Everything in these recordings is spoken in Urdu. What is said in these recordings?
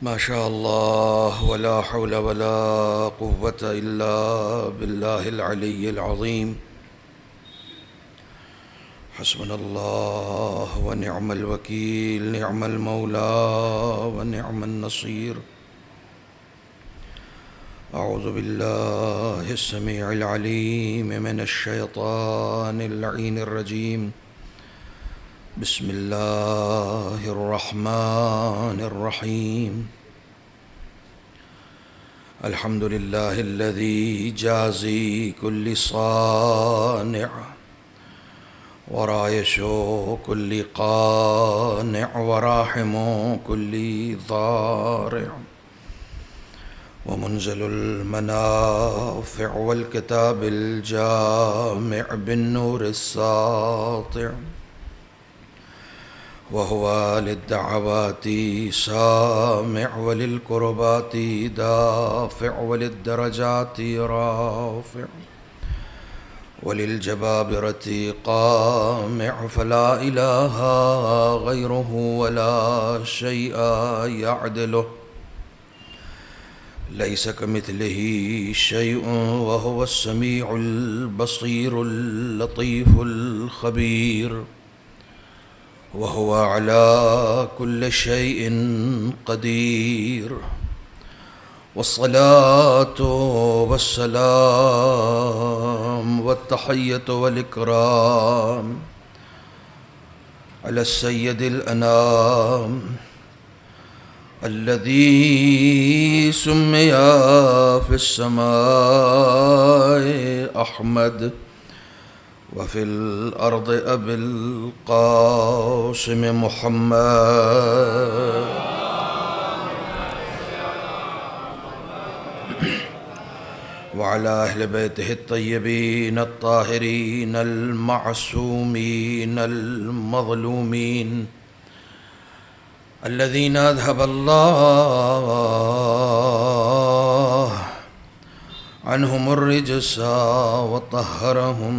ما شاء الله ولا حول ولا قوة إلا بالله العلي العظيم. حسبنا الله ونعم الوكيل، نعم المولى ونعم النصير. أعوذ بالله السميع العليم من الشيطان اللعين الرجيم. بسم الله الرحمن الرحيم. الحمد لله الذي جازي كل صانع ورايش كل قانع وراحم كل ضارع ومنزل المنافع والكتاب الجامع بالنور الساطع، وهو للدعوات سامع وللكربات دافع وللدرجات رافع وللجبابرة قامع، فلا إله غيره ولا شيء يعدله، ليس كمثله شيء وهو السميع البصير اللطيف الخبير، وهو على كل شيء قدير. والصلاة والسلام والتحية والإكرام على السيد الأنام الذي سمي في السماء أحمد وفي الأرض أبي القاسم محمد، وعلى أهل بيته الطيبين الطاهرين المعصومين المظلومين الذين أذهب الله عنهم الرجس وطهرهم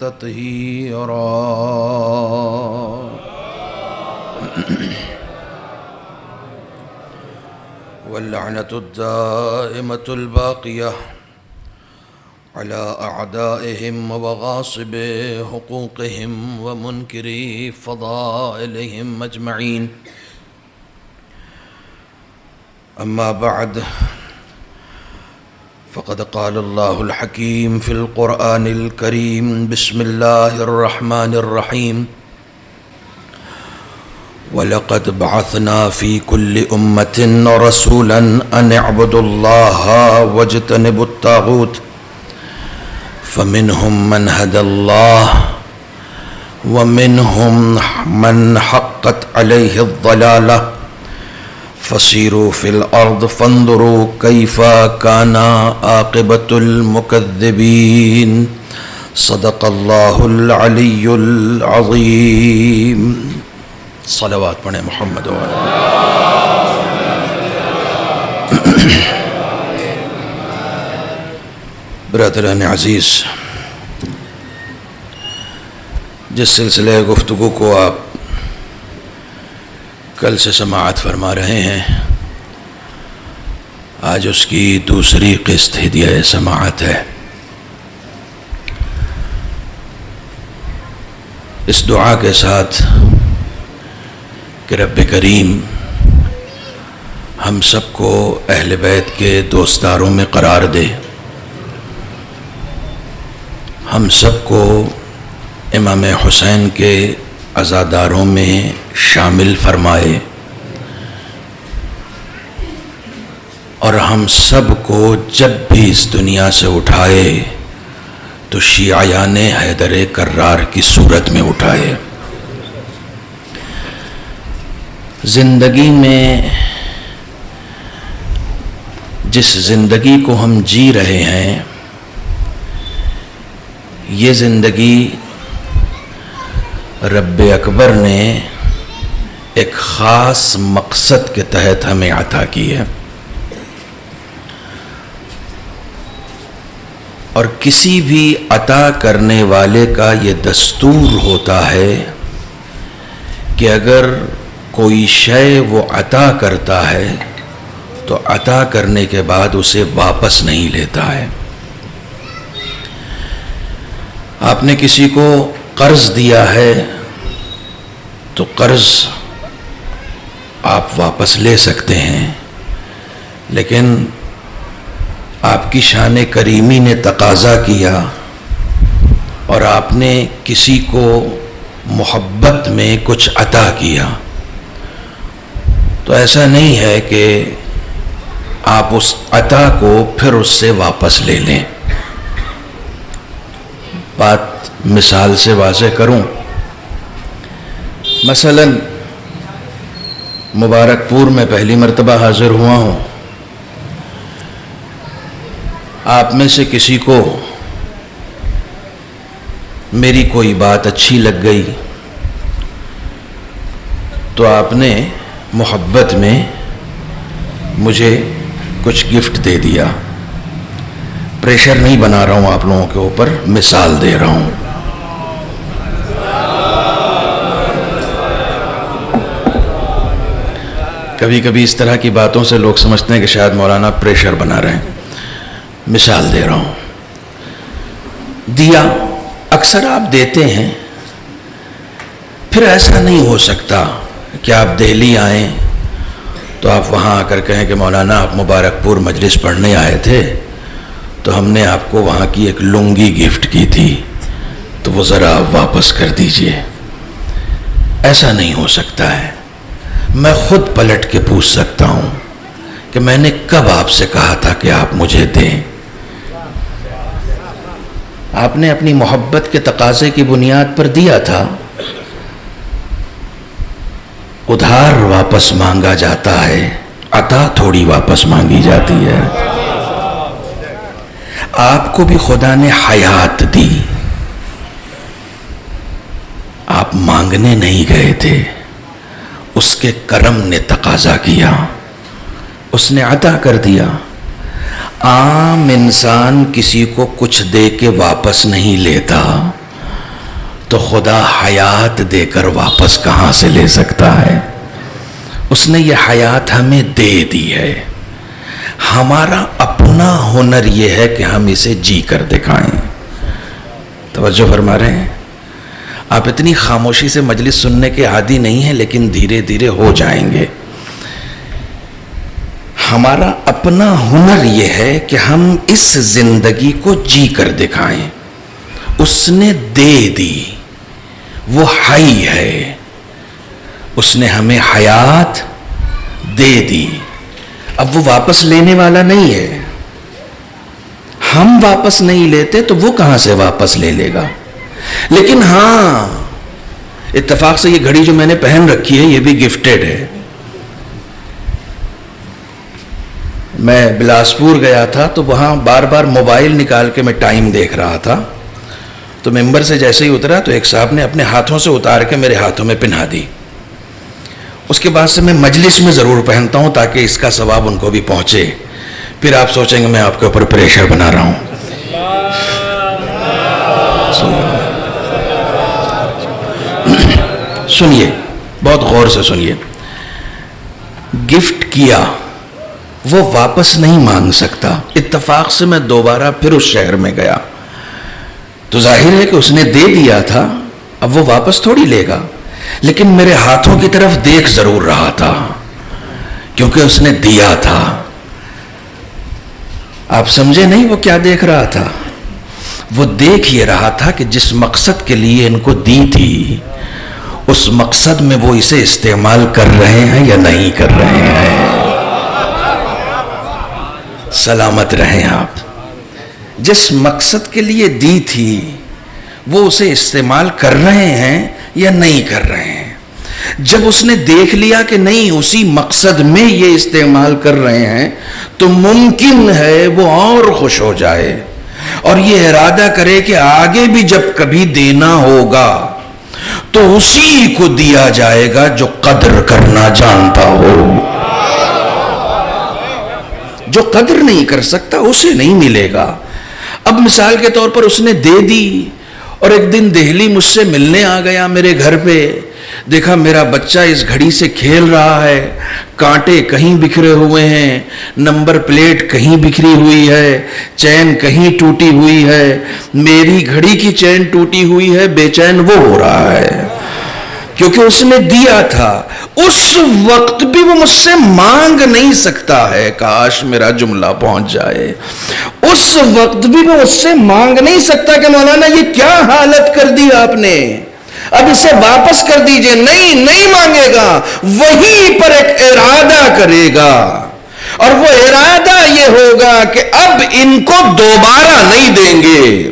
تطهيرا. واللعنة الدائمة الباقية على أعدائهم وغاصب حقوقهم ومنكر فضائلهم أجمعين. أما بعد، فقد قال الله الحكيم في القرآن الكريم: بسم الله الرحمن الرحيم. ولقد بعثنا في كل أمة رسولا أن اعبدوا الله واجتنبوا الطاغوت، فمنهم من هدى الله ومنهم من حقت عليه الضلالة، فسيروا في الأرض فانظروا كيف كان عاقبة المكذبين. صدق الله العلي العظيم. صلوات پڑھیں محمد وعلیہ. برادران عزیز، جس سلسلہ گفتگو کو آپ کل سے سماعت فرما رہے ہیں، آج اس کی دوسری قسط ہدیہ سماعت ہے. اس دعا کے ساتھ کہ رب کریم ہم سب کو اہل بیت کے دوستداروں میں قرار دے، ہم سب کو امام حسین کے عزاداروں میں شامل فرمائے، اور ہم سب کو جب بھی اس دنیا سے اٹھائے تو شیعیان حیدر کرار کی صورت میں اٹھائے. زندگی میں جس زندگی کو ہم جی رہے ہیں، یہ زندگی رب اکبر نے ایک خاص مقصد کے تحت ہمیں عطا کی ہے، اور کسی بھی عطا کرنے والے کا یہ دستور ہوتا ہے کہ اگر کوئی شے وہ عطا کرتا ہے تو عطا کرنے کے بعد اسے واپس نہیں لیتا ہے۔ آپ نے کسی کو قرض دیا ہے تو قرض آپ واپس لے سکتے ہیں، لیکن آپ کی شان کریمی نے تقاضا کیا اور آپ نے کسی کو محبت میں کچھ عطا کیا، تو ایسا نہیں ہے کہ آپ اس عطا کو پھر اس سے واپس لے لیں۔ بات مثال سے واضح کروں، مثلا مبارک پور میں پہلی مرتبہ حاضر ہوا ہوں، آپ میں سے کسی کو میری کوئی بات اچھی لگ گئی تو آپ نے محبت میں مجھے کچھ گفٹ دے دیا۔ پریشر نہیں بنا رہا ہوں آپ لوگوں کے اوپر، مثال دے رہا ہوں۔ کبھی کبھی اس طرح کی باتوں سے لوگ سمجھتے ہیں کہ شاید مولانا پریشر بنا رہے ہیں، مثال دے رہا ہوں۔ دیا، اکثر آپ دیتے ہیں، پھر ایسا نہیں ہو سکتا کہ آپ دہلی آئیں تو آپ وہاں آ کر کہیں کہ مولانا آپ مبارک پور مجلس پڑھنے آئے تھے تو ہم نے آپ کو وہاں کی ایک لنگی گفٹ کی تھی تو وہ ذرا واپس کر دیجئے۔ ایسا نہیں ہو سکتا ہے۔ میں خود پلٹ کے پوچھ سکتا ہوں کہ میں نے کب آپ سے کہا تھا کہ آپ مجھے دیں؟ آپ نے اپنی محبت کے تقاضے کی بنیاد پر دیا تھا۔ ادھار واپس مانگا جاتا ہے، عطا تھوڑی واپس مانگی جاتی ہے۔ آپ کو بھی خدا نے حیات دی، آپ مانگنے نہیں گئے تھے، اس کے کرم نے تقاضا کیا، اس نے عطا کر دیا۔ عام انسان کسی کو کچھ دے کے واپس نہیں لیتا، تو خدا حیات دے کر واپس کہاں سے لے سکتا ہے؟ اس نے یہ حیات ہمیں دے دی ہے۔ ہمارا اپنا ہنر یہ ہے کہ ہم اسے جی کر دکھائیں۔ توجہ فرما رہے ہیں؟ آپ اتنی خاموشی سے مجلس سننے کے عادی نہیں ہیں، لیکن دھیرے دھیرے ہو جائیں گے۔ ہمارا اپنا ہنر یہ ہے کہ ہم اس زندگی کو جی کر دکھائیں۔ اس نے دے دی، وہ حی ہے، اس نے ہمیں حیات دے دی۔ اب وہ واپس لینے والا نہیں ہے، ہم واپس نہیں لیتے تو وہ کہاں سے واپس لے لے گا؟ لیکن ہاں، اتفاق سے یہ گھڑی جو میں نے پہن رکھی ہے یہ بھی گفٹڈ ہے۔ میں بلاسپور گیا تھا تو وہاں بار بار موبائل نکال کے میں ٹائم دیکھ رہا تھا، تو ممبر سے جیسے ہی اترا تو ایک صاحب نے اپنے ہاتھوں سے اتار کے میرے ہاتھوں میں پہنا دی۔ اس کے بعد سے میں مجلس میں ضرور پہنتا ہوں تاکہ اس کا ثواب ان کو بھی پہنچے۔ پھر آپ سوچیں گے میں آپ کے اوپر پریشر بنا رہا ہوں۔ سنیے، بہت غور سے سنیے۔ گفٹ کیا، وہ واپس نہیں مانگ سکتا۔ اتفاق سے میں دوبارہ پھر اس شہر میں گیا تو ظاہر ہے کہ اس نے دے دیا تھا، اب وہ واپس تھوڑی لے گا، لیکن میرے ہاتھوں کی طرف دیکھ ضرور رہا تھا کیونکہ اس نے دیا تھا۔ آپ سمجھے نہیں وہ کیا دیکھ رہا تھا؟ وہ دیکھ یہ رہا تھا کہ جس مقصد کے لیے ان کو دی تھی اس مقصد میں وہ اسے استعمال کر رہے ہیں یا نہیں کر رہے ہیں۔ سلامت رہیں آپ۔ جس مقصد کے لیے دی تھی وہ اسے استعمال کر رہے ہیں یا نہیں کر رہے ہیں۔ جب اس نے دیکھ لیا کہ نہیں اسی مقصد میں یہ استعمال کر رہے ہیں تو ممکن ہے وہ اور خوش ہو جائے اور یہ ارادہ کرے کہ آگے بھی جب کبھی دینا ہوگا تو اسی کو دیا جائے گا جو قدر کرنا جانتا ہو۔ جو قدر نہیں کر سکتا اسے نہیں ملے گا۔ اب مثال کے طور پر اس نے دے دی اور ایک دن دہلی مجھ سے ملنے آ گیا میرے گھر پہ، دیکھا میرا بچہ اس گھڑی سے کھیل رہا ہے، کانٹے کہیں بکھرے ہوئے ہیں، نمبر پلیٹ کہیں بکھری ہوئی ہے، چین کہیں ٹوٹی ہوئی ہے، میری گھڑی کی چین ٹوٹی ہوئی ہے، بے چین وہ ہو رہا ہے کیونکہ اس نے دیا تھا۔ اس وقت بھی وہ مجھ سے مانگ نہیں سکتا ہے، کاش میرا جملہ پہنچ جائے، اس وقت بھی وہ مجھ سے مانگ نہیں سکتا کہ مولانا یہ کیا حالت کر دی آپ نے، اب اسے واپس کر دیجئے، نہیں مانگے گا، وہیں پر ایک ارادہ کرے گا، اور وہ ارادہ یہ ہوگا کہ اب ان کو دوبارہ نہیں دیں گے۔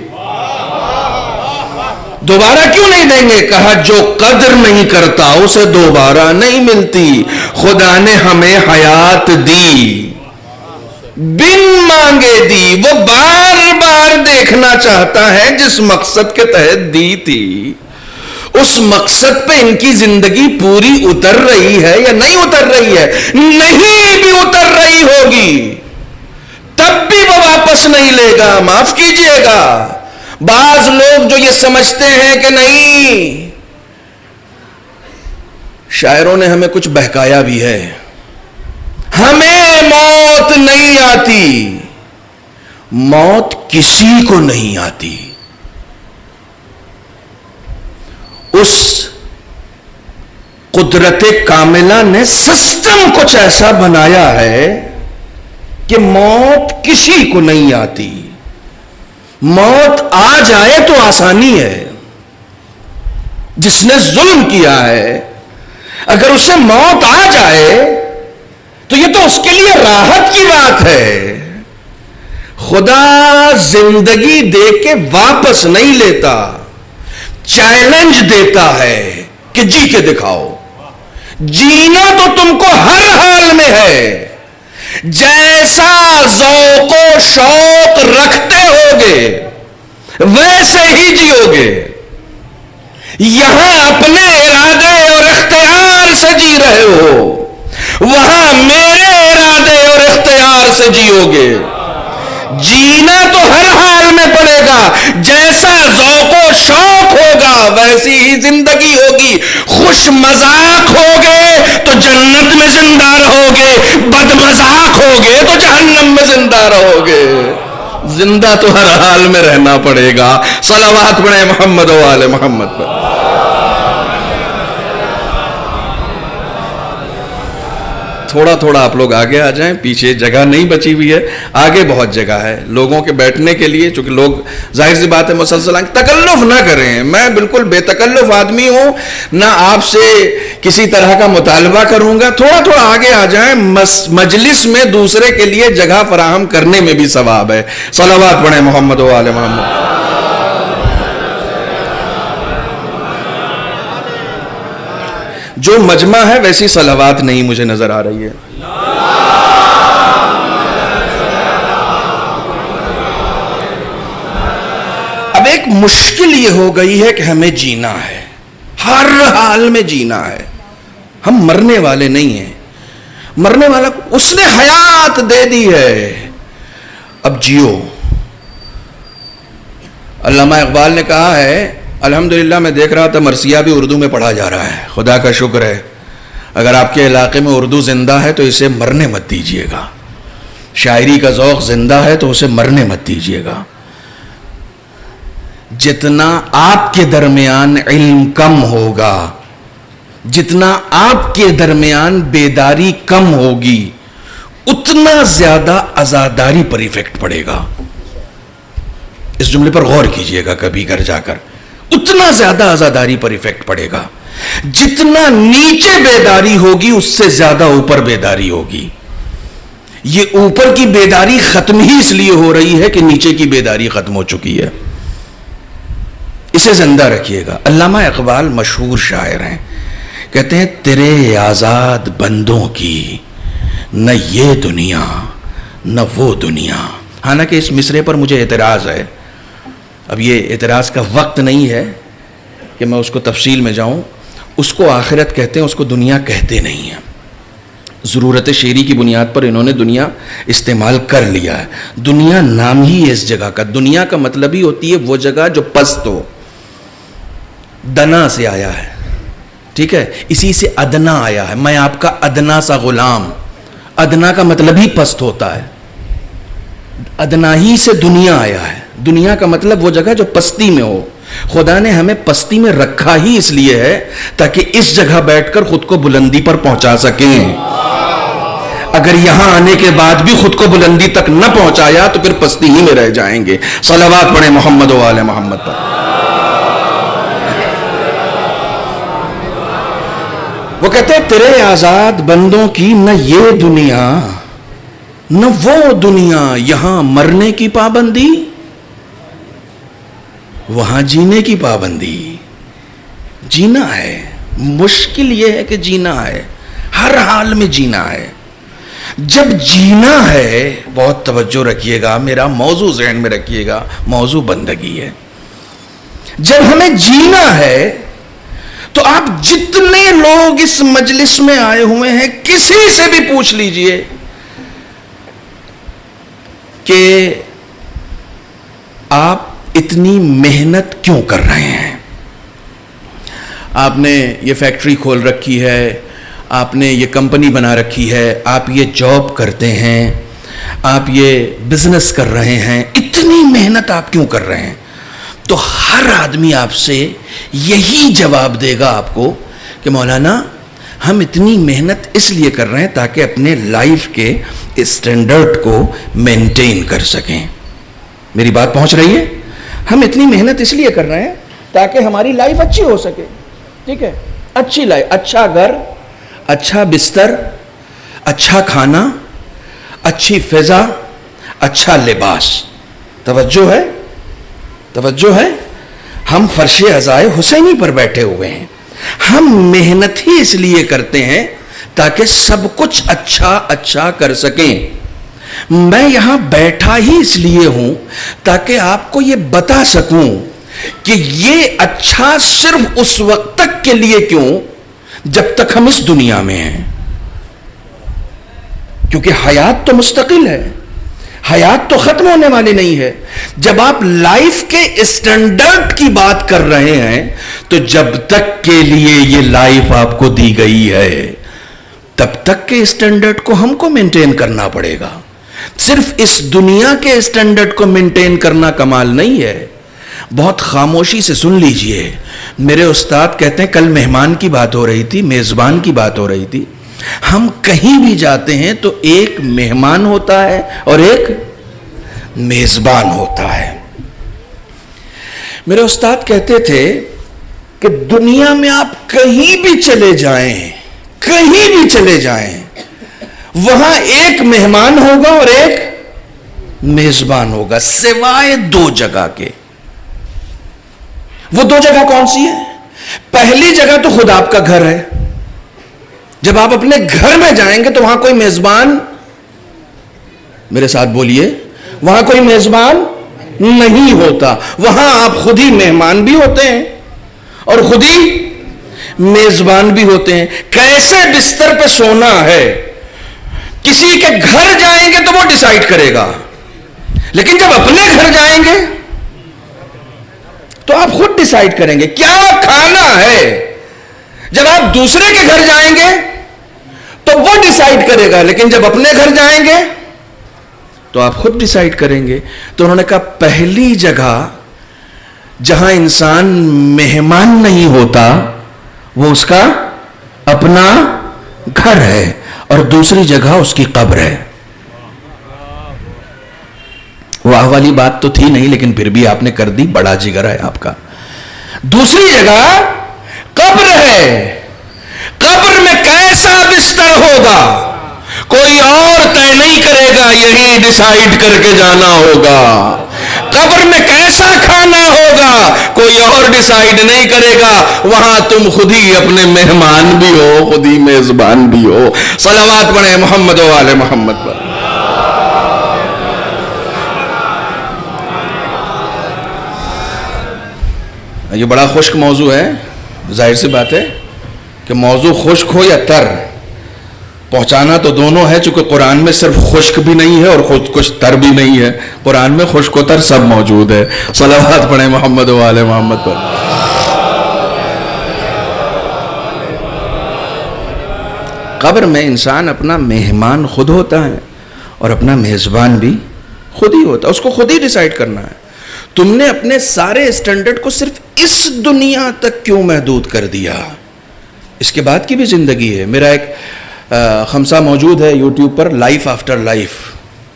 دوبارہ کیوں نہیں دیں گے؟ کہا جو قدر نہیں کرتا اسے دوبارہ نہیں ملتی۔ خدا نے ہمیں حیات دی، بن مانگے دی، وہ بار بار دیکھنا چاہتا ہے جس مقصد کے تحت دی تھی، اس مقصد پہ ان کی زندگی پوری اتر رہی ہے یا نہیں اتر رہی ہے؟ نہیں بھی اتر رہی ہوگی تب بھی وہ واپس نہیں لے گا، معاف کیجئے گا۔ بعض لوگ جو یہ سمجھتے ہیں کہ نہیں، شاعروں نے ہمیں کچھ بہکایا بھی ہے، ہمیں موت نہیں آتی، موت کسی کو نہیں آتی، اس قدرت کاملہ نے سسٹم کچھ ایسا بنایا ہے کہ موت کسی کو نہیں آتی۔ موت آ جائے تو آسانی ہے، جس نے ظلم کیا ہے اگر اسے موت آ جائے تو یہ تو اس کے لیے راحت کی بات ہے۔ خدا زندگی دے کے واپس نہیں لیتا، چیلنج دیتا ہے کہ جی کے دکھاؤ۔ جینا تو تم کو ہر حال میں ہے، جیسا ذوق و شوق رکھتے ہوگے ویسے ہی جیو گے۔ یہاں اپنے ارادے اور اختیار سے جی رہے ہو، وہاں میرے ارادے اور اختیار سے جیو گے۔ جینا تو ہر حال میں پڑے گا، جیسا ذوق و شوق ہوگا ویسی ہی زندگی ہوگی۔ خوش مذاق ہوگے تو جنت میں زندہ رہو گے، بد مذاق ہوگے تو جہنم میں زندہ رہو گے۔ زندہ تو ہر حال میں رہنا پڑے گا۔ صلوات پڑھیں محمد و آل محمد پر۔ تھوڑا تھوڑا آپ لوگ آگے آ جائیں، پیچھے جگہ نہیں بچی ہوئی ہے، آگے بہت جگہ ہے لوگوں کے بیٹھنے کے لیے، چونکہ لوگ ظاہر سی بات ہے مسلسل تکلف نہ کریں۔ میں بالکل بے تکلف آدمی ہوں، نہ آپ سے کسی طرح کا مطالبہ کروں گا۔ تھوڑا تھوڑا آگے آ جائیں، مجلس میں دوسرے کے لیے جگہ فراہم کرنے میں بھی ثواب ہے۔ صلوات پڑھیں محمد و آل محمد۔ جو مجمع ہے ویسی صلوات نہیں مجھے نظر آ رہی ہے۔ اب ایک مشکل یہ ہو گئی ہے کہ ہمیں جینا ہے، ہر حال میں جینا ہے۔ ہم مرنے والے نہیں ہیں، مرنے والا اس نے حیات دے دی ہے، اب جیو۔ علامہ اقبال نے کہا ہے، الحمدللہ میں دیکھ رہا تھا مرثیہ بھی اردو میں پڑھا جا رہا ہے، خدا کا شکر ہے۔ اگر آپ کے علاقے میں اردو زندہ ہے تو اسے مرنے مت دیجیے گا، شاعری کا ذوق زندہ ہے تو اسے مرنے مت دیجیے گا۔ جتنا آپ کے درمیان علم کم ہوگا، جتنا آپ کے درمیان بیداری کم ہوگی، اتنا زیادہ عزاداری پر ایفیکٹ پڑے گا۔ اس جملے پر غور کیجئے گا کبھی گھر جا کر، اتنا زیادہ عزاداری پر ایفیکٹ پڑے گا۔ جتنا نیچے بیداری ہوگی اس سے زیادہ اوپر بیداری ہوگی۔ یہ اوپر کی بیداری ختم ہی اس لیے ہو رہی ہے کہ نیچے کی بیداری ختم ہو چکی ہے۔ اسے زندہ رکھیے گا۔ علامہ اقبال مشہور شاعر ہیں، کہتے ہیں تیرے آزاد بندوں کی نہ یہ دنیا نہ وہ دنیا۔ حالانکہ اس مصرے پر مجھے اعتراض ہے، اب یہ اعتراض کا وقت نہیں ہے کہ میں اس کو تفصیل میں جاؤں۔ اس کو آخرت کہتے ہیں، اس کو دنیا کہتے نہیں ہیں۔ ضرورت شعری کی بنیاد پر انہوں نے دنیا استعمال کر لیا ہے۔ دنیا نام ہی ہے اس جگہ کا۔ دنیا کا مطلب ہی ہوتی ہے وہ جگہ جو پست ہو، دنا سے آیا ہے, ٹھیک ہے, اسی سے ادنا آیا ہے, میں آپ کا ادنا سا غلام. ادنا کا مطلب ہی پست ہوتا ہے, ادنا ہی سے دنیا آیا ہے. دنیا کا مطلب وہ جگہ جو پستی میں ہو. خدا نے ہمیں پستی میں رکھا ہی اس لیے ہے تاکہ اس جگہ بیٹھ کر خود کو بلندی پر پہنچا سکیں. اگر یہاں آنے کے بعد بھی خود کو بلندی تک نہ پہنچایا تو پھر پستی ہی میں رہ جائیں گے. صلوات پڑھیں محمد و آل محمد پر. وہ کہتے ہیں تیرے آزاد بندوں کی نہ یہ دنیا نہ وہ دنیا, یہاں مرنے کی پابندی وہاں جینے کی پابندی. جینا ہے, مشکل یہ ہے کہ جینا ہے, ہر حال میں جینا ہے. جب جینا ہے, بہت توجہ رکھیے گا, میرا موضوع ذہن میں رکھیے گا, موضوع بندگی ہے. جب ہمیں جینا ہے تو آپ جتنے لوگ اس مجلس میں آئے ہوئے ہیں کسی سے بھی پوچھ لیجئے کہ آپ اتنی محنت کیوں کر رہے ہیں. آپ نے یہ فیکٹری کھول رکھی ہے, آپ نے یہ کمپنی بنا رکھی ہے, آپ یہ جاب کرتے ہیں, آپ یہ بزنس کر رہے ہیں, اتنی محنت آپ کیوں کر رہے ہیں؟ تو ہر آدمی آپ سے یہی جواب دے گا آپ کو کہ مولانا ہم اتنی محنت اس لیے کر رہے ہیں تاکہ اپنے لائف کے اسٹینڈرڈ کو مینٹین کر سکیں. میری بات پہنچ رہی ہے؟ ہم اتنی محنت اس لیے کر رہے ہیں تاکہ ہماری لائف اچھی ہو سکے. ٹھیک ہے, اچھی لائف, اچھا گھر, اچھا بستر, اچھا کھانا, اچھی فضا, اچھا لباس. توجہ ہے, توجہ ہے. ہم فرش عزائے حسینی پر بیٹھے ہوئے ہیں. ہم محنت ہی اس لیے کرتے ہیں تاکہ سب کچھ اچھا اچھا کر سکیں. میں یہاں بیٹھا ہی اس لیے ہوں تاکہ آپ کو یہ بتا سکوں کہ یہ اچھا صرف اس وقت تک کے لیے کیوں جب تک ہم اس دنیا میں ہیں, کیونکہ حیات تو مستقل ہے, حیات تو ختم ہونے والی نہیں ہے. جب آپ لائف کے اسٹینڈرڈ کی بات کر رہے ہیں تو جب تک کے لیے یہ لائف آپ کو دی گئی ہے تب تک کے اسٹینڈرڈ کو ہم کو مینٹین کرنا پڑے گا. صرف اس دنیا کے اسٹینڈرڈ کو مینٹین کرنا کمال نہیں ہے. بہت خاموشی سے سن لیجئے. میرے استاد کہتے ہیں, کل مہمان کی بات ہو رہی تھی, میزبان کی بات ہو رہی تھی. ہم کہیں بھی جاتے ہیں تو ایک مہمان ہوتا ہے اور ایک میزبان ہوتا ہے. میرے استاد کہتے تھے کہ دنیا میں آپ کہیں بھی چلے جائیں, کہیں بھی چلے جائیں, وہاں ایک مہمان ہوگا اور ایک میزبان ہوگا, سوائے دو جگہ کے. وہ دو جگہ کون سی ہے؟ پہلی جگہ تو خود آپ کا گھر ہے. جب آپ اپنے گھر میں جائیں گے تو وہاں کوئی میزبان, میرے ساتھ بولیے, وہاں کوئی میزبان نہیں ہوتا. وہاں آپ خود ہی مہمان بھی ہوتے ہیں اور خود ہی میزبان بھی ہوتے ہیں. کیسے بستر پہ سونا ہے کسی کے گھر جائیں گے تو وہ ڈیسائیڈ کرے گا, لیکن جب اپنے گھر جائیں گے تو آپ خود ڈیسائیڈ کریں گے. کیا کھانا ہے جب آپ دوسرے کے گھر جائیں گے تو وہ ڈیسائیڈ کرے گا, لیکن جب اپنے گھر جائیں گے تو آپ خود ڈیسائیڈ کریں گے. تو انہوں نے کہا پہلی جگہ جہاں انسان مہمان نہیں ہوتا وہ اس کا اپنا گھر ہے, اور دوسری جگہ اس کی قبر ہے. واہ والی بات تو تھی نہیں, لیکن پھر بھی آپ نے کر دی, بڑا جگر ہے آپ کا. دوسری جگہ قبر ہے. قبر میں کیسا بستر ہوگا کوئی اور طے نہیں کرے گا, یہی ڈیسائیڈ کر کے جانا ہوگا. قبر میں کیسا کھانا ہوگا کوئی اور ڈیسائیڈ نہیں کرے گا, وہاں تم خود ہی اپنے مہمان بھی ہو, خود ہی میزبان بھی ہو. صلوات پڑھیں محمد و آل محمد پر. یہ بڑا خشک موضوع ہے, ظاہر سی بات ہے کہ موضوع خشک ہو یا تر, پہنچانا تو دونوں ہے, چونکہ قرآن میں صرف خشک بھی نہیں ہے اور خود کچھ تر بھی نہیں ہے. قرآن میں خشک و تر سب موجود ہے. صلوات پڑھیں محمد و آل محمد پر. قبر میں انسان اپنا مہمان خود ہوتا ہے اور اپنا میزبان بھی خود ہی ہوتا ہے، اس کو خود ہی ڈیسائیڈ کرنا ہے۔ تم نے اپنے سارے اسٹینڈرڈ کو صرف اس دنیا تک کیوں محدود کر دیا؟ اس کے بعد کی بھی زندگی ہے۔ میرا ایک خمسہ موجود ہے یوٹیوب پر، لائف آفٹر لائف،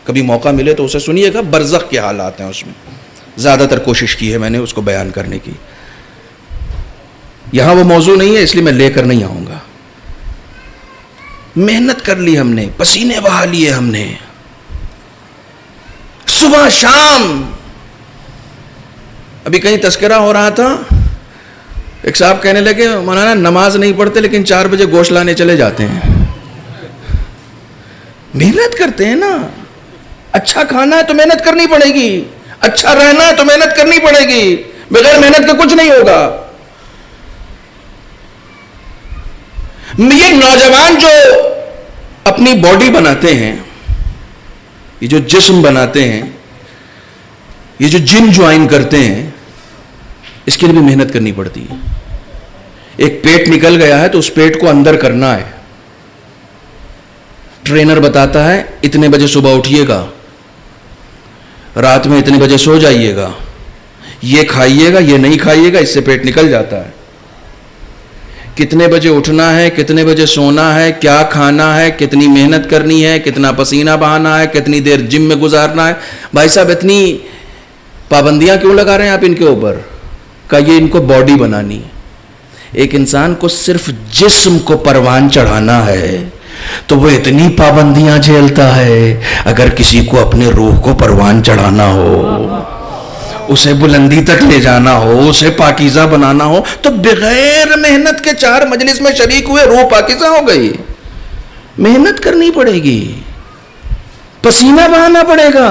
کبھی موقع ملے تو اسے سنیے گا۔ برزخ کے حالات ہیں اس میں، زیادہ تر کوشش کی ہے میں نے اس کو بیان کرنے کی۔ یہاں وہ موضوع نہیں ہے اس لیے میں لے کر نہیں آؤں گا۔ محنت کر لی ہم نے، پسینے بہا لیے ہم نے، صبح شام۔ ابھی کہیں تذکرہ ہو رہا تھا، ایک صاحب کہنے لگے مولانا نماز نہیں پڑھتے لیکن 4 بجے گوشت لانے چلے جاتے ہیں۔ محنت کرتے ہیں نا، اچھا کھانا ہے تو محنت کرنی پڑے گی، اچھا رہنا ہے تو محنت کرنی پڑے گی، بغیر محنت کے کچھ نہیں ہوگا۔ یہ نوجوان جو اپنی باڈی بناتے ہیں، یہ جو جسم بناتے ہیں، یہ جو جم جوائن کرتے ہیں، اس کے لیے بھی محنت کرنی پڑتی ہے۔ ایک پیٹ نکل گیا ہے تو اس پیٹ کو اندر کرنا ہے۔ ٹرینر بتاتا ہے اتنے بجے صبح اٹھیے گا، رات میں اتنے بجے سو جائیے گا، یہ کھائیے گا، یہ نہیں کھائیے گا، اس سے پیٹ نکل جاتا ہے۔ کتنے بجے اٹھنا ہے، کتنے بجے سونا ہے، کیا کھانا ہے، کتنی محنت کرنی ہے، کتنا پسینہ بہانا ہے، کتنی دیر جم میں گزارنا ہے۔ بھائی صاحب اتنی پابندیاں کیوں لگا رہے ہیں آپ ان کے اوپر؟ کہ یہ ان کو باڈی بنانی ہے۔ ایک انسان کو صرف جسم کو پروان چڑھانا ہے تو وہ اتنی پابندیاں جھیلتا ہے۔ اگر کسی کو اپنے روح کو پروان چڑھانا ہو، اسے بلندی تک لے جانا ہو، اسے پاکیزہ بنانا ہو، تو بغیر محنت کے 4 مجلس میں شریک ہوئے روح پاکیزہ ہو گئی۔ محنت کرنی پڑے گی، پسینہ بہانا پڑے گا،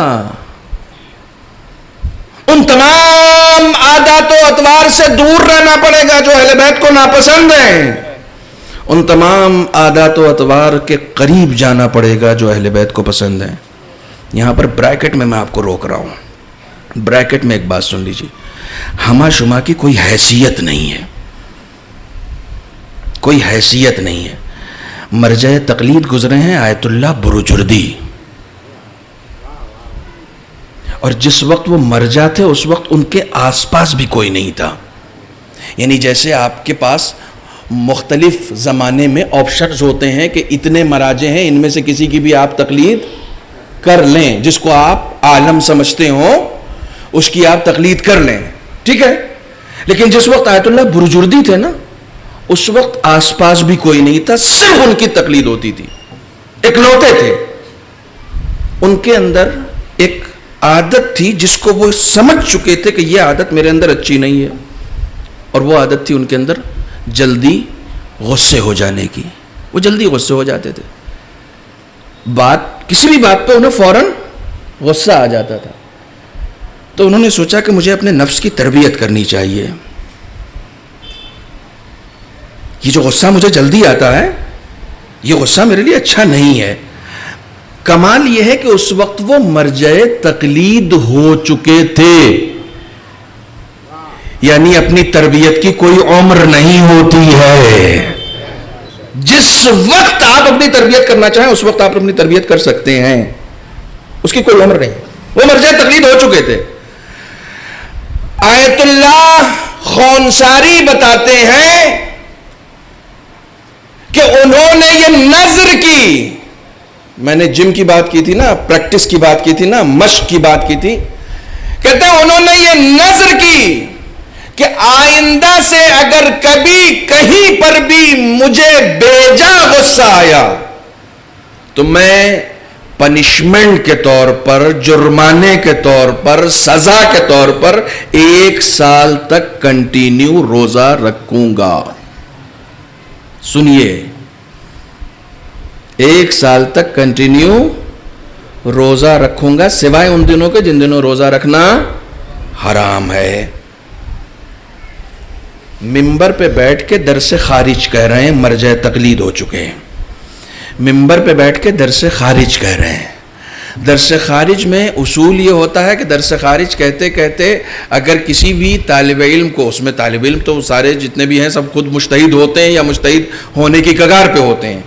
ان تمام عادات و اطوار سے دور رہنا پڑے گا جو اہل بیت کو ناپسند ہیں، ان تمام عادات و اطوار کے قریب جانا پڑے گا جو اہل بیت کو پسند ہیں۔ یہاں پر بریکٹ میں آپ کو روک رہا ہوں، بریکٹ میں ایک بات سن لیجیے، ہما شما کی کوئی حیثیت نہیں ہے، کوئی حیثیت نہیں ہے۔ مرجع تقلید گزرے ہیں آیت اللہ بروجردی، اور جس وقت وہ مرجع تھے اس وقت ان کے آس پاس بھی کوئی نہیں تھا۔ یعنی جیسے آپ کے پاس مختلف زمانے میں آپشنز ہوتے ہیں کہ اتنے مراجع ہیں، ان میں سے کسی کی بھی آپ تقلید کر لیں، جس کو آپ عالم سمجھتے ہوں اس کی آپ تقلید کر لیں، ٹھیک ہے۔ لیکن جس وقت آیت اللہ برجردی تھے نا، اس وقت آس پاس بھی کوئی نہیں تھا، صرف ان کی تقلید ہوتی تھی، اکلوتے تھے۔ ان کے اندر ایک عادت تھی جس کو وہ سمجھ چکے تھے کہ یہ عادت میرے اندر اچھی نہیں ہے، اور وہ عادت تھی ان کے اندر جلدی غصے ہو جانے کی۔ وہ جلدی غصے ہو جاتے تھے، کسی بھی بات پہ انہیں فوراً غصہ آ جاتا تھا۔ تو انہوں نے سوچا کہ مجھے اپنے نفس کی تربیت کرنی چاہیے۔ یہ جو غصہ مجھے جلدی آتا ہے، یہ غصہ میرے لیے اچھا نہیں ہے۔ کمال یہ ہے کہ اس وقت وہ مرجع تقلید ہو چکے تھے، یعنی اپنی تربیت کی کوئی عمر نہیں ہوتی ہے۔ جس وقت آپ اپنی تربیت کرنا چاہیں اس وقت آپ اپنی تربیت کر سکتے ہیں، اس کی کوئی عمر نہیں۔ وہ مرجع تقلید ہو چکے تھے۔ آیت اللہ خونساری بتاتے ہیں کہ انہوں نے یہ نذر کی، میں نے جم کی بات کی تھی نا، پریکٹس کی بات کی تھی نا، مشق کی بات کی تھی، کہتے ہیں انہوں نے یہ نذر کی کہ آئندہ سے اگر کبھی کہیں پر بھی مجھے بیجا غصہ آیا تو میں پنشمنٹ کے طور پر، جرمانے کے طور پر، سزا کے طور پر 1 سال تک کنٹینیو روزہ رکھوں گا۔ سنیے، 1 سال تک کنٹینیو روزہ رکھوں گا، سوائے ان دنوں کے جن دنوں روزہ رکھنا حرام ہے۔ ممبر پہ بیٹھ کے درس خارج کہہ رہے ہیں، مرجع تقلید ہو چکے ہیں۔ ممبر پہ بیٹھ کے درس خارج کہہ رہے ہیں۔ درس خارج میں اصول یہ ہوتا ہے کہ درس خارج کہتے کہتے اگر کسی بھی طالب علم کو، اس میں طالب علم تو سارے جتنے بھی ہیں سب خود مجتہد ہوتے ہیں یا مجتہد ہونے کی کگار پہ ہوتے ہیں،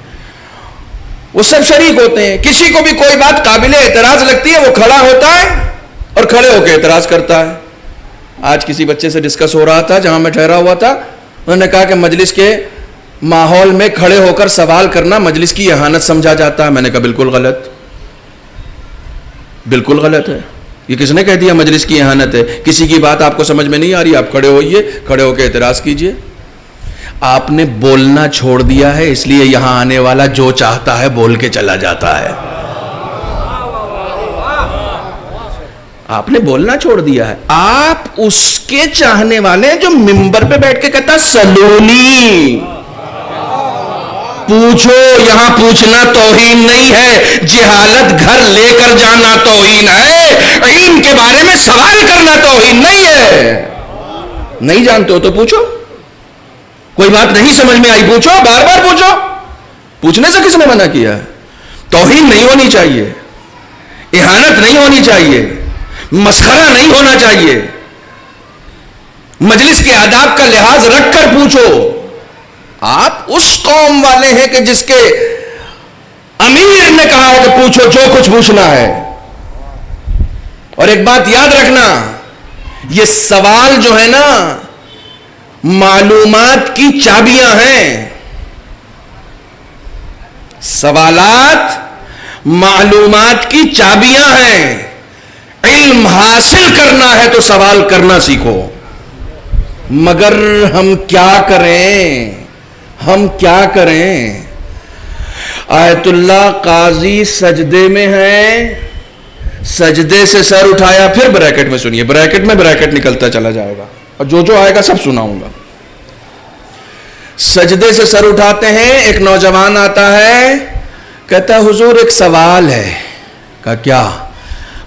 وہ سب شریک ہوتے ہیں. کسی کو بھی کوئی بات قابل اعتراض لگتی ہے وہ کھڑا ہوتا ہے اور کھڑے ہو کے اعتراض کرتا ہے. آج کسی بچے سے ڈسکس ہو رہا تھا جہاں میں ٹھہرا ہوا تھا, انہوں نے کہا کہ مجلس کے ماحول میں کھڑے ہو کر سوال کرنا مجلس کی اہانت سمجھا جاتا ہے. میں نے کہا بالکل غلط, بالکل غلط ہے. یہ کس نے کہہ دیا مجلس کی اہانت ہے؟ کسی کی بات آپ کو سمجھ میں نہیں آ رہی, آپ کھڑے ہوئیے, کھڑے ہو کے اعتراض کیجئے. آپ نے بولنا چھوڑ دیا ہے, اس لیے یہاں آنے والا جو چاہتا ہے بول کے چلا جاتا ہے. آپ نے بولنا چھوڑ دیا ہے. آپ اس کے چاہنے والے جو ممبر پہ بیٹھ کے کہتا سلونی پوچھو. یہاں پوچھنا توہین نہیں ہے, جہالت گھر لے کر جانا توہین ہے. علم کے بارے میں سوال کرنا توہین نہیں ہے. نہیں جانتے ہو تو پوچھو, کوئی بات نہیں سمجھ میں آئی پوچھو, بار بار پوچھو. پوچھنے سے کس نے منع کیا ہے؟ توہین نہیں ہونی چاہیے, اہانت نہیں ہونی چاہیے, مسخرہ نہیں ہونا چاہیے. مجلس کے آداب کا لحاظ رکھ کر پوچھو. آپ اس قوم والے ہیں کہ جس کے امیر نے کہا ہے کہ پوچھو جو کچھ پوچھنا ہے. اور ایک بات یاد رکھنا, یہ سوال جو ہے نا معلومات کی چابیاں ہیں. سوالات معلومات کی چابیاں ہیں. علم حاصل کرنا ہے تو سوال کرنا سیکھو. مگر ہم کیا کریں, ہم کیا کریں؟ آیت اللہ قاضی سجدے میں ہیں, سجدے سے سر اٹھایا, پھر بریکٹ میں سنیے, بریکٹ میں بریکٹ نکلتا چلا جائے گا اور جو جو آئے گا سب سناؤں گا. سجدے سے سر اٹھاتے ہیں, ایک نوجوان آتا ہے, کہتا ہے حضور ایک سوال ہے. کہا کیا؟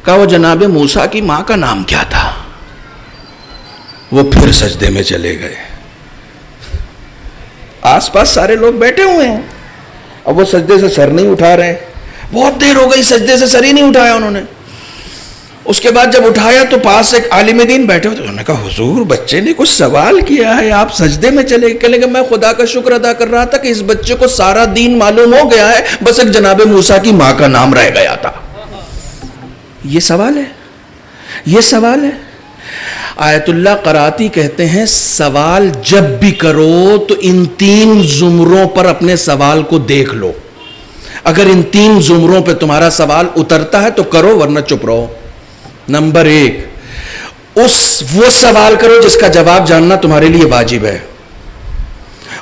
کہا وہ جناب موسیٰ کی ماں کا نام کیا تھا؟ وہ پھر سجدے میں چلے گئے. آس پاس سارے لوگ بیٹھے ہوئے ہیں, اب وہ سجدے سے سر نہیں اٹھا رہے. بہت دیر ہو گئی, سجدے سے سر ہی نہیں اٹھایا انہوں نے. اس کے بعد جب اٹھایا تو پاس ایک عالم دین بیٹھے ہوئے, انہوں نے کہا حضور بچے نے کچھ سوال کیا ہے, آپ سجدے میں چلے گئے. کہنے کہ میں خدا کا شکر ادا کر رہا تھا کہ اس بچے کو سارا دین معلوم ہو گیا ہے, بس ایک جناب موسیٰ کی ماں کا نام رہ گیا تھا. یہ سوال ہے, یہ سوال ہے. آیت اللہ قراتی کہتے ہیں سوال جب بھی کرو تو ان 3 زمروں پر اپنے سوال کو دیکھ لو. اگر ان 3 زمروں پہ تمہارا سوال اترتا ہے تو کرو, ورنہ چپ رہو. نمبر 1, وہ سوال کرو جس کا جواب جاننا تمہارے لیے واجب ہے.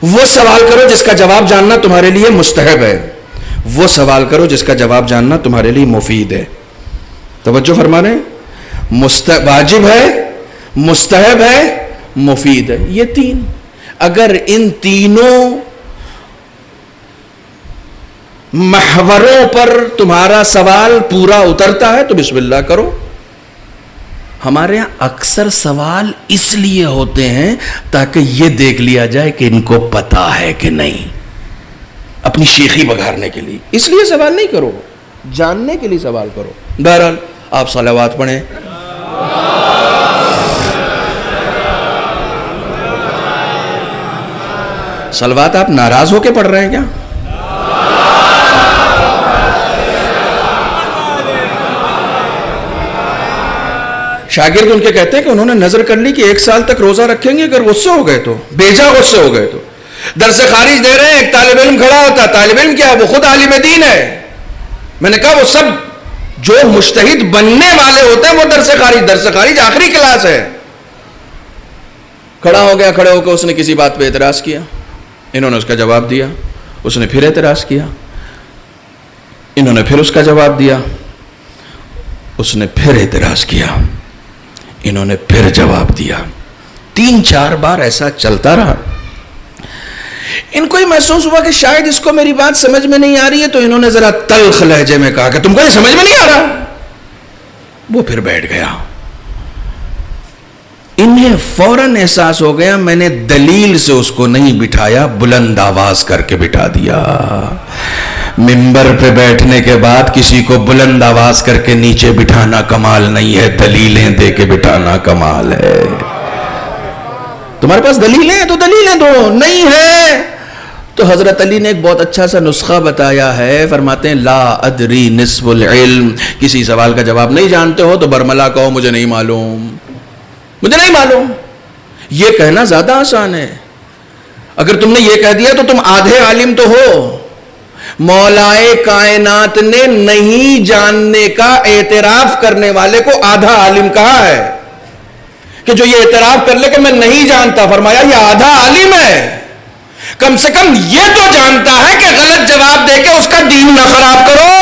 وہ سوال کرو جس کا جواب جاننا تمہارے لیے مستحب ہے. وہ سوال کرو جس کا جواب جاننا تمہارے لیے مفید ہے. توجہ فرما رہے ہیں, واجب ہے, مستحب ہے, مفید ہے. یہ 3, اگر ان تینوں محوروں پر تمہارا سوال پورا اترتا ہے تو بسم اللہ کرو. ہمارے ہاں اکثر سوال اس لیے ہوتے ہیں تاکہ یہ دیکھ لیا جائے کہ ان کو پتا ہے کہ نہیں, اپنی شیخی بگھارنے کے لیے. اس لیے سوال نہیں کرو, جاننے کے لیے سوال کرو. بہرحال آپ صلوات پڑھیں. صلوات آپ ناراض ہو کے پڑھ رہے ہیں کیا؟ شاگرد ان کے کہتے ہیں کہ انہوں نے نظر کر لی کہ 1 سال تک روزہ رکھیں گے, اگر غصے ہو گئے تو, بیجا غصے ہو گئے تو. درس خارج دے رہے ہیں, ایک طالب علم کھڑا ہوتا, طالب علم کیا, وہ خود عالم دین ہے. میں نے کہا وہ سب جو مجتہد بننے والے ہوتے ہیں وہ درس خارج آخری کلاس ہے. کھڑا ہو گیا, کھڑے ہو کے اس نے کسی بات پہ اعتراض کیا, انہوں نے اس کا جواب دیا, اس نے پھر اعتراض کیا, انہوں نے پھر اس کا جواب دیا, اس نے پھر اعتراض کیا, انہوں نے پھر جواب دیا. 3-4 بار ایسا چلتا رہا. ان کو ہی محسوس ہوا کہ شاید اس کو میری بات سمجھ میں نہیں آ رہی ہے, تو انہوں نے ذرا تلخ لہجے میں کہا کہ تم کو یہ سمجھ میں نہیں آ رہا. وہ پھر بیٹھ گیا. انہیں فوراً احساس ہو گیا میں نے دلیل سے اس کو نہیں بٹھایا, بلند آواز کر کے بٹھا دیا. ممبر پہ بیٹھنے کے بعد کسی کو بلند آواز کر کے نیچے بٹھانا کمال نہیں ہے, دلیلیں دے کے بٹھانا کمال ہے. تمہارے پاس دلیلیں ہیں تو دلیلیں دو, نہیں ہے تو حضرت علی نے ایک بہت اچھا سا نسخہ بتایا ہے، فرماتے ہیں لا ادری نصف العلم، کسی سوال کا جواب نہیں جانتے ہو تو برملا کہو مجھے نہیں معلوم، مجھے نہیں معلوم۔ یہ کہنا زیادہ آسان ہے، اگر تم نے یہ کہہ دیا تو تم آدھے عالم تو ہو۔ مولائے کائنات نے نہیں جاننے کا اعتراف کرنے والے کو آدھا عالم کہا ہے، کہ جو یہ اعتراف کر لے کہ میں نہیں جانتا، فرمایا یہ آدھا عالم ہے، کم سے کم یہ تو جانتا ہے کہ غلط جواب دے کے اس کا دین نہ خراب کرو،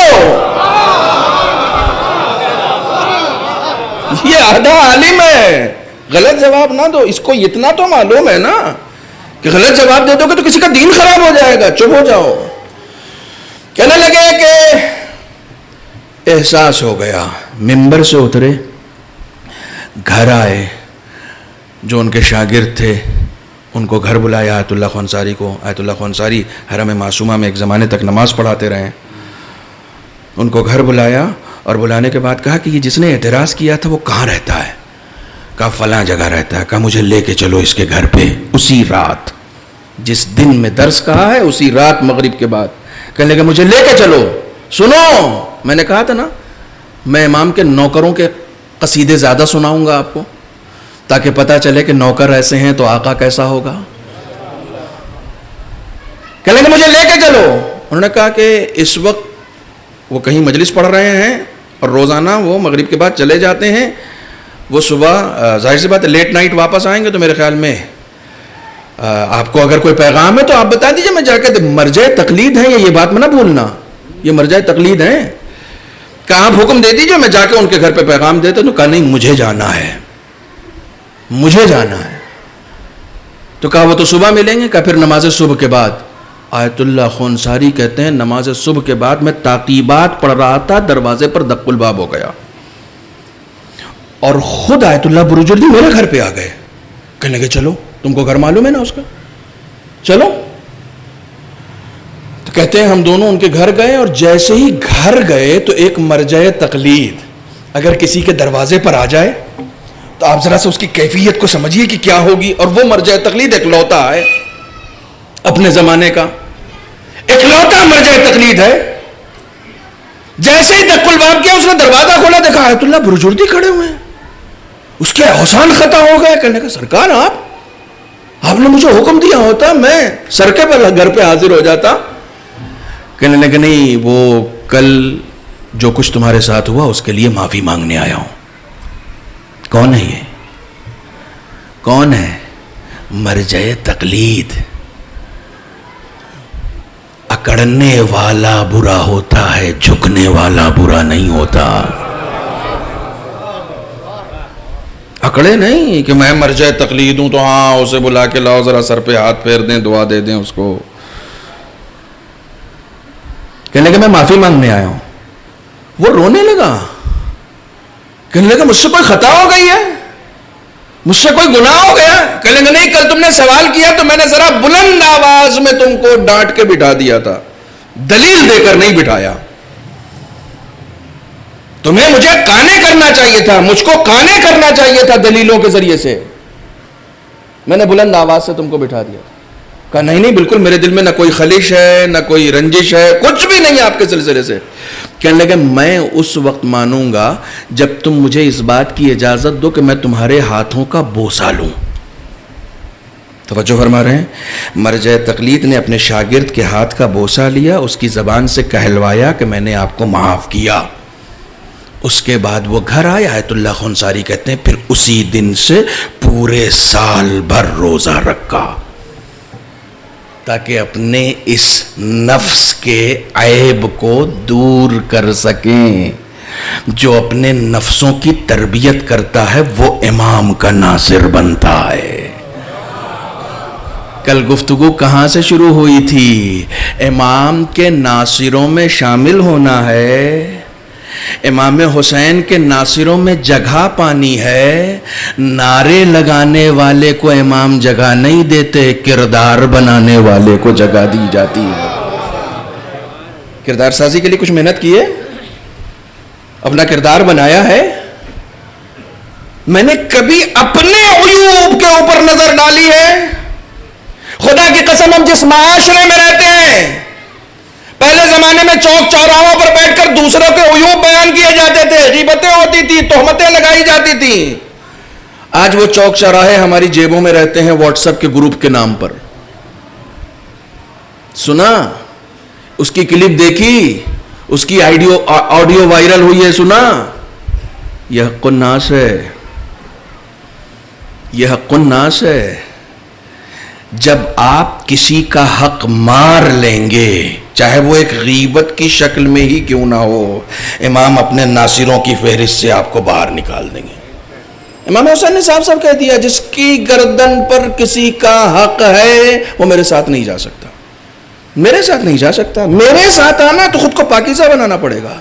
یہ آدھا عالم ہے۔ غلط جواب نہ دو، اس کو اتنا تو معلوم ہے نا کہ غلط جواب دے دو گے تو کسی کا دین خراب ہو جائے گا، چپ ہو جاؤ۔ کہنے لگے کہ احساس ہو گیا، منبر سے اترے، گھر آئے، جو ان کے شاگرد تھے ان کو گھر بلایا، آیت اللہ خان صاری کو۔ آیت اللہ خان صاری حرم معصومہ میں ایک زمانے تک نماز پڑھاتے رہے، ان کو گھر بلایا اور بلانے کے بعد کہا کہ یہ جس نے اعتراض کیا تھا وہ کہاں رہتا ہے؟ کہا فلاں جگہ رہتا ہے۔ کہا مجھے لے کے چلو اس کے گھر پہ، اسی رات، جس دن میں درس کہا ہے اسی رات مغرب کے بعد۔ کہنے لگا مجھے لے کے چلو۔ سنو، میں نے کہا تھا نا میں امام کے نوکروں کے قصیدے زیادہ سناؤں گا آپ کو، تاکہ پتہ چلے کہ نوکر ایسے ہیں تو آقا کیسا ہوگا۔ کہنے لگے مجھے لے کے چلو۔ انہوں نے کہا کہ اس وقت وہ کہیں مجلس پڑھ رہے ہیں اور روزانہ وہ مغرب کے بعد چلے جاتے ہیں، وہ صبح ظاہر سی بات ہے لیٹ نائٹ واپس آئیں گے، تو میرے خیال میں آپ کو اگر کوئی پیغام ہے تو آپ بتا دیجئے، میں جا کے مرجع تقلید ہے یہ بات میں نہ بھولنا، یہ مرجع تقلید ہیں، کہ آپ حکم دے دیجئے میں جا کے ان کے گھر پہ پیغام دیتا ہوں۔ کہا نہیں مجھے جانا ہے، مجھے جانا ہے۔ تو کہا وہ تو صبح ملیں گے۔ کہا پھر نماز صبح کے بعد۔ آیت اللہ خان صاری کہتے ہیں نماز صبح کے بعد میں تعقیبات پڑھ رہا تھا، دروازے پر دق الباب ہو گیا اور خود آیت اللہ بروجردی میرے گھر پہ آ گئے۔ کہنے لگے چلو، تم کو گھر معلوم ہے نا اس کا، چلو۔ تو کہتے ہیں ہم دونوں ان کے گھر گئے، اور جیسے ہی گھر گئے تو ایک مرجع تقلید اگر کسی کے دروازے پر آ جائے تو آپ ذرا سے اس کی کیفیت کو سمجھیے کہ کیا ہوگی۔ اور وہ مرجع تقلید اکلوتا ہے اپنے زمانے کا، اکلوتا مرجع تقلید ہے۔ جیسے ہی دق الباب کیا، اس نے دروازہ کھولا، دیکھا آیت اللہ بروجردی کھڑے ہوئے ہیں، اس کے اوسان خطا ہو گئے۔ کہنے کا سرکار آپ نے مجھے حکم دیا ہوتا میں سرکے پر گھر پہ حاضر ہو جاتا۔ کہنے لگے نہیں، وہ کل جو کچھ تمہارے ساتھ ہوا اس کے لیے معافی مانگنے آیا ہوں۔ کون ہے یہ؟ کون ہے؟ مرجع تقلید۔ اکڑنے والا برا ہوتا ہے، جھکنے والا برا نہیں ہوتا۔ اکڑے نہیں کہ میں مرجع تقلید ہوں تو ہاں اسے بلا کے لاؤ، ذرا سر پہ ہاتھ پھیر دیں، دعا دے دیں اس کو۔ کہنے لگا میں معافی مانگنے آیا ہوں۔ وہ رونے لگا، کہنے لگا مجھ سے کوئی خطا ہو گئی ہے، مجھ سے کوئی گناہ ہو گیا؟ کہنے لگا نہیں، کل تم نے سوال کیا تو میں نے ذرا بلند آواز میں تم کو ڈانٹ کے بٹھا دیا تھا، دلیل دے کر نہیں بٹھایا۔ تمہیں مجھے قانع کرنا چاہیے تھا، مجھ کو قانع کرنا چاہیے تھا دلیلوں کے ذریعے سے، میں نے بلند آواز سے تم کو بٹھا دیا تھا۔ کہا نہیں بالکل میرے دل میں نہ کوئی خلش ہے، نہ کوئی رنجش ہے، کچھ بھی نہیں آپ کے سلسلے سے۔ کہنے لگے میں اس وقت مانوں گا جب تم مجھے اس بات کی اجازت دو کہ میں تمہارے ہاتھوں کا بوسہ لوں۔ توجہ فرما رہے ہیں، مرجع تقلید نے اپنے شاگرد کے ہاتھ کا بوسہ لیا، اس کی زبان سے کہلوایا کہ میں نے آپ کو معاف کیا۔ اس کے بعد وہ گھر آئے۔ آیت اللہ خان صاری کہتے ہیں پھر اسی دن سے پورے سال بھر روزہ رکھا، تاکہ اپنے اس نفس کے عیب کو دور کر سکیں۔ جو اپنے نفسوں کی تربیت کرتا ہے وہ امام کا ناصر بنتا ہے۔ کل گفتگو کہاں سے شروع ہوئی تھی؟ امام کے ناصروں میں شامل ہونا ہے، امام حسین کے ناصروں میں جگہ پانی ہے۔ نعرے لگانے والے کو امام جگہ نہیں دیتے، کردار بنانے والے کو جگہ دی جاتی ہے۔ کردار سازی کے لیے کچھ محنت کی ہے، اپنا کردار بنایا ہے۔ میں نے کبھی اپنے عیوب کے اوپر نظر ڈالی ہے؟ خدا کی قسم ہم جس معاشرے میں رہتے ہیں، پہلے زمانے میں چوک چوراہوں پر بیٹھ کر دوسروں کے عیوب بیان کیے جاتے تھے، غیبتیں ہوتی تھی، تہمتیں لگائی جاتی تھی. آج وہ چوک چوراہے ہماری جیبوں میں رہتے ہیں واٹس ایپ کے گروپ کے نام پر. سنا؟ اس کی کلپ دیکھی، اس کی آڈیو وائرل ہوئی ہے، سنا؟ یہ حق الناس ہے، یہ حق الناس ہے. جب آپ کسی کا حق مار لیں گے، چاہے وہ ایک غیبت کی شکل میں ہی کیوں نہ ہو، امام اپنے ناصروں کی فہرست سے آپ کو باہر نکال دیں گے. امام حسین نے صاحب صاحب کہہ دیا، جس کی گردن پر کسی کا حق ہے وہ میرے ساتھ نہیں جا سکتا، میرے ساتھ نہیں جا سکتا. میرے ساتھ آنا تو خود کو پاکیزہ بنانا پڑے گا،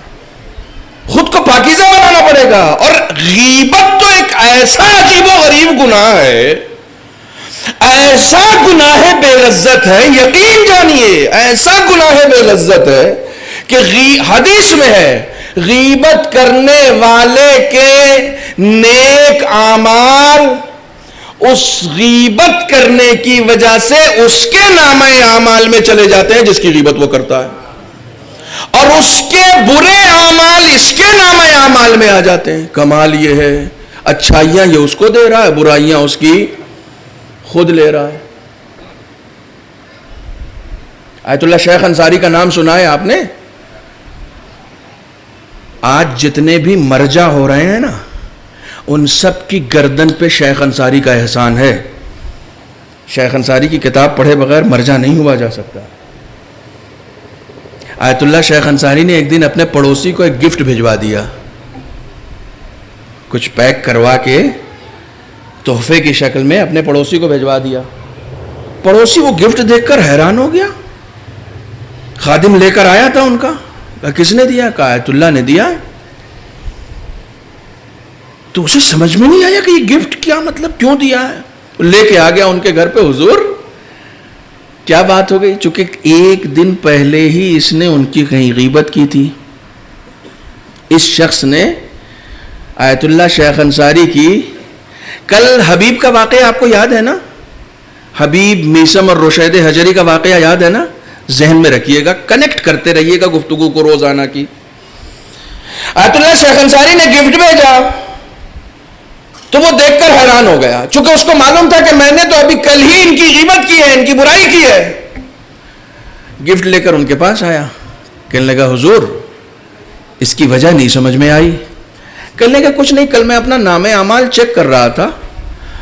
خود کو پاکیزہ بنانا پڑے گا. اور غیبت تو ایک ایسا عجیب و غریب گناہ ہے، ایسا گناہ بے لذت ہے، یقین جانیے ایسا گناہ بے لذت ہے کہ حدیث میں ہے غیبت کرنے والے کے نیک اعمال اس غیبت کرنے کی وجہ سے اس کے نامہ اعمال میں چلے جاتے ہیں جس کی غیبت وہ کرتا ہے، اور اس کے برے اعمال اس کے نامہ اعمال میں آ جاتے ہیں. کمال یہ ہے اچھائیاں یہ اس کو دے رہا ہے، برائیاں اس کی خود لے رہا ہے. آیت اللہ شیخ انصاری کا نام سنا ہے آپ نے؟ آج جتنے بھی مرجع ہو رہے ہیں نا، ان سب کی گردن پہ شیخ انصاری کا احسان ہے. شیخ انصاری کی کتاب پڑھے بغیر مرجع نہیں ہوا جا سکتا. آیت اللہ شیخ انصاری نے ایک دن اپنے پڑوسی کو ایک گفٹ بھجوا دیا، کچھ پیک کروا کے تحفے کی شکل میں اپنے پڑوسی کو بھجوا دیا. پڑوسی وہ گفٹ دیکھ کر حیران ہو گیا. خادم لے کر آیا تھا ان کا، کس نے دیا؟ کہا آیت اللہ نے دیا. تو اسے سمجھ میں نہیں آیا کہ یہ گفٹ کیا مطلب، کیوں دیا ہے. لے کے آ گیا ان کے گھر پہ. حضور کیا بات ہو گئی؟ چونکہ ایک دن پہلے ہی اس نے ان کی کہیں غیبت کی تھی. اس شخص نے آیت اللہ شیخ انصاری کی. کل حبیب کا واقعہ آپ کو یاد ہے نا؟ حبیب میسم اور رشید حجری کا واقعہ یاد ہے نا؟ ذہن میں رکھیے گا، کنیکٹ کرتے رہیے گا گفتگو کو روزانہ کی. آیت اللہ شیخ انصاری نے گفٹ بھیجا تو وہ دیکھ کر حیران ہو گیا، چونکہ اس کو معلوم تھا کہ میں نے تو ابھی کل ہی ان کی غیبت کی ہے، ان کی برائی کی ہے. گفٹ لے کر ان کے پاس آیا، کہنے لگا حضور اس کی وجہ نہیں سمجھ میں آئی. کہنے لگا کچھ نہیں، کل میں اپنا نامہ اعمال چیک کر رہا تھا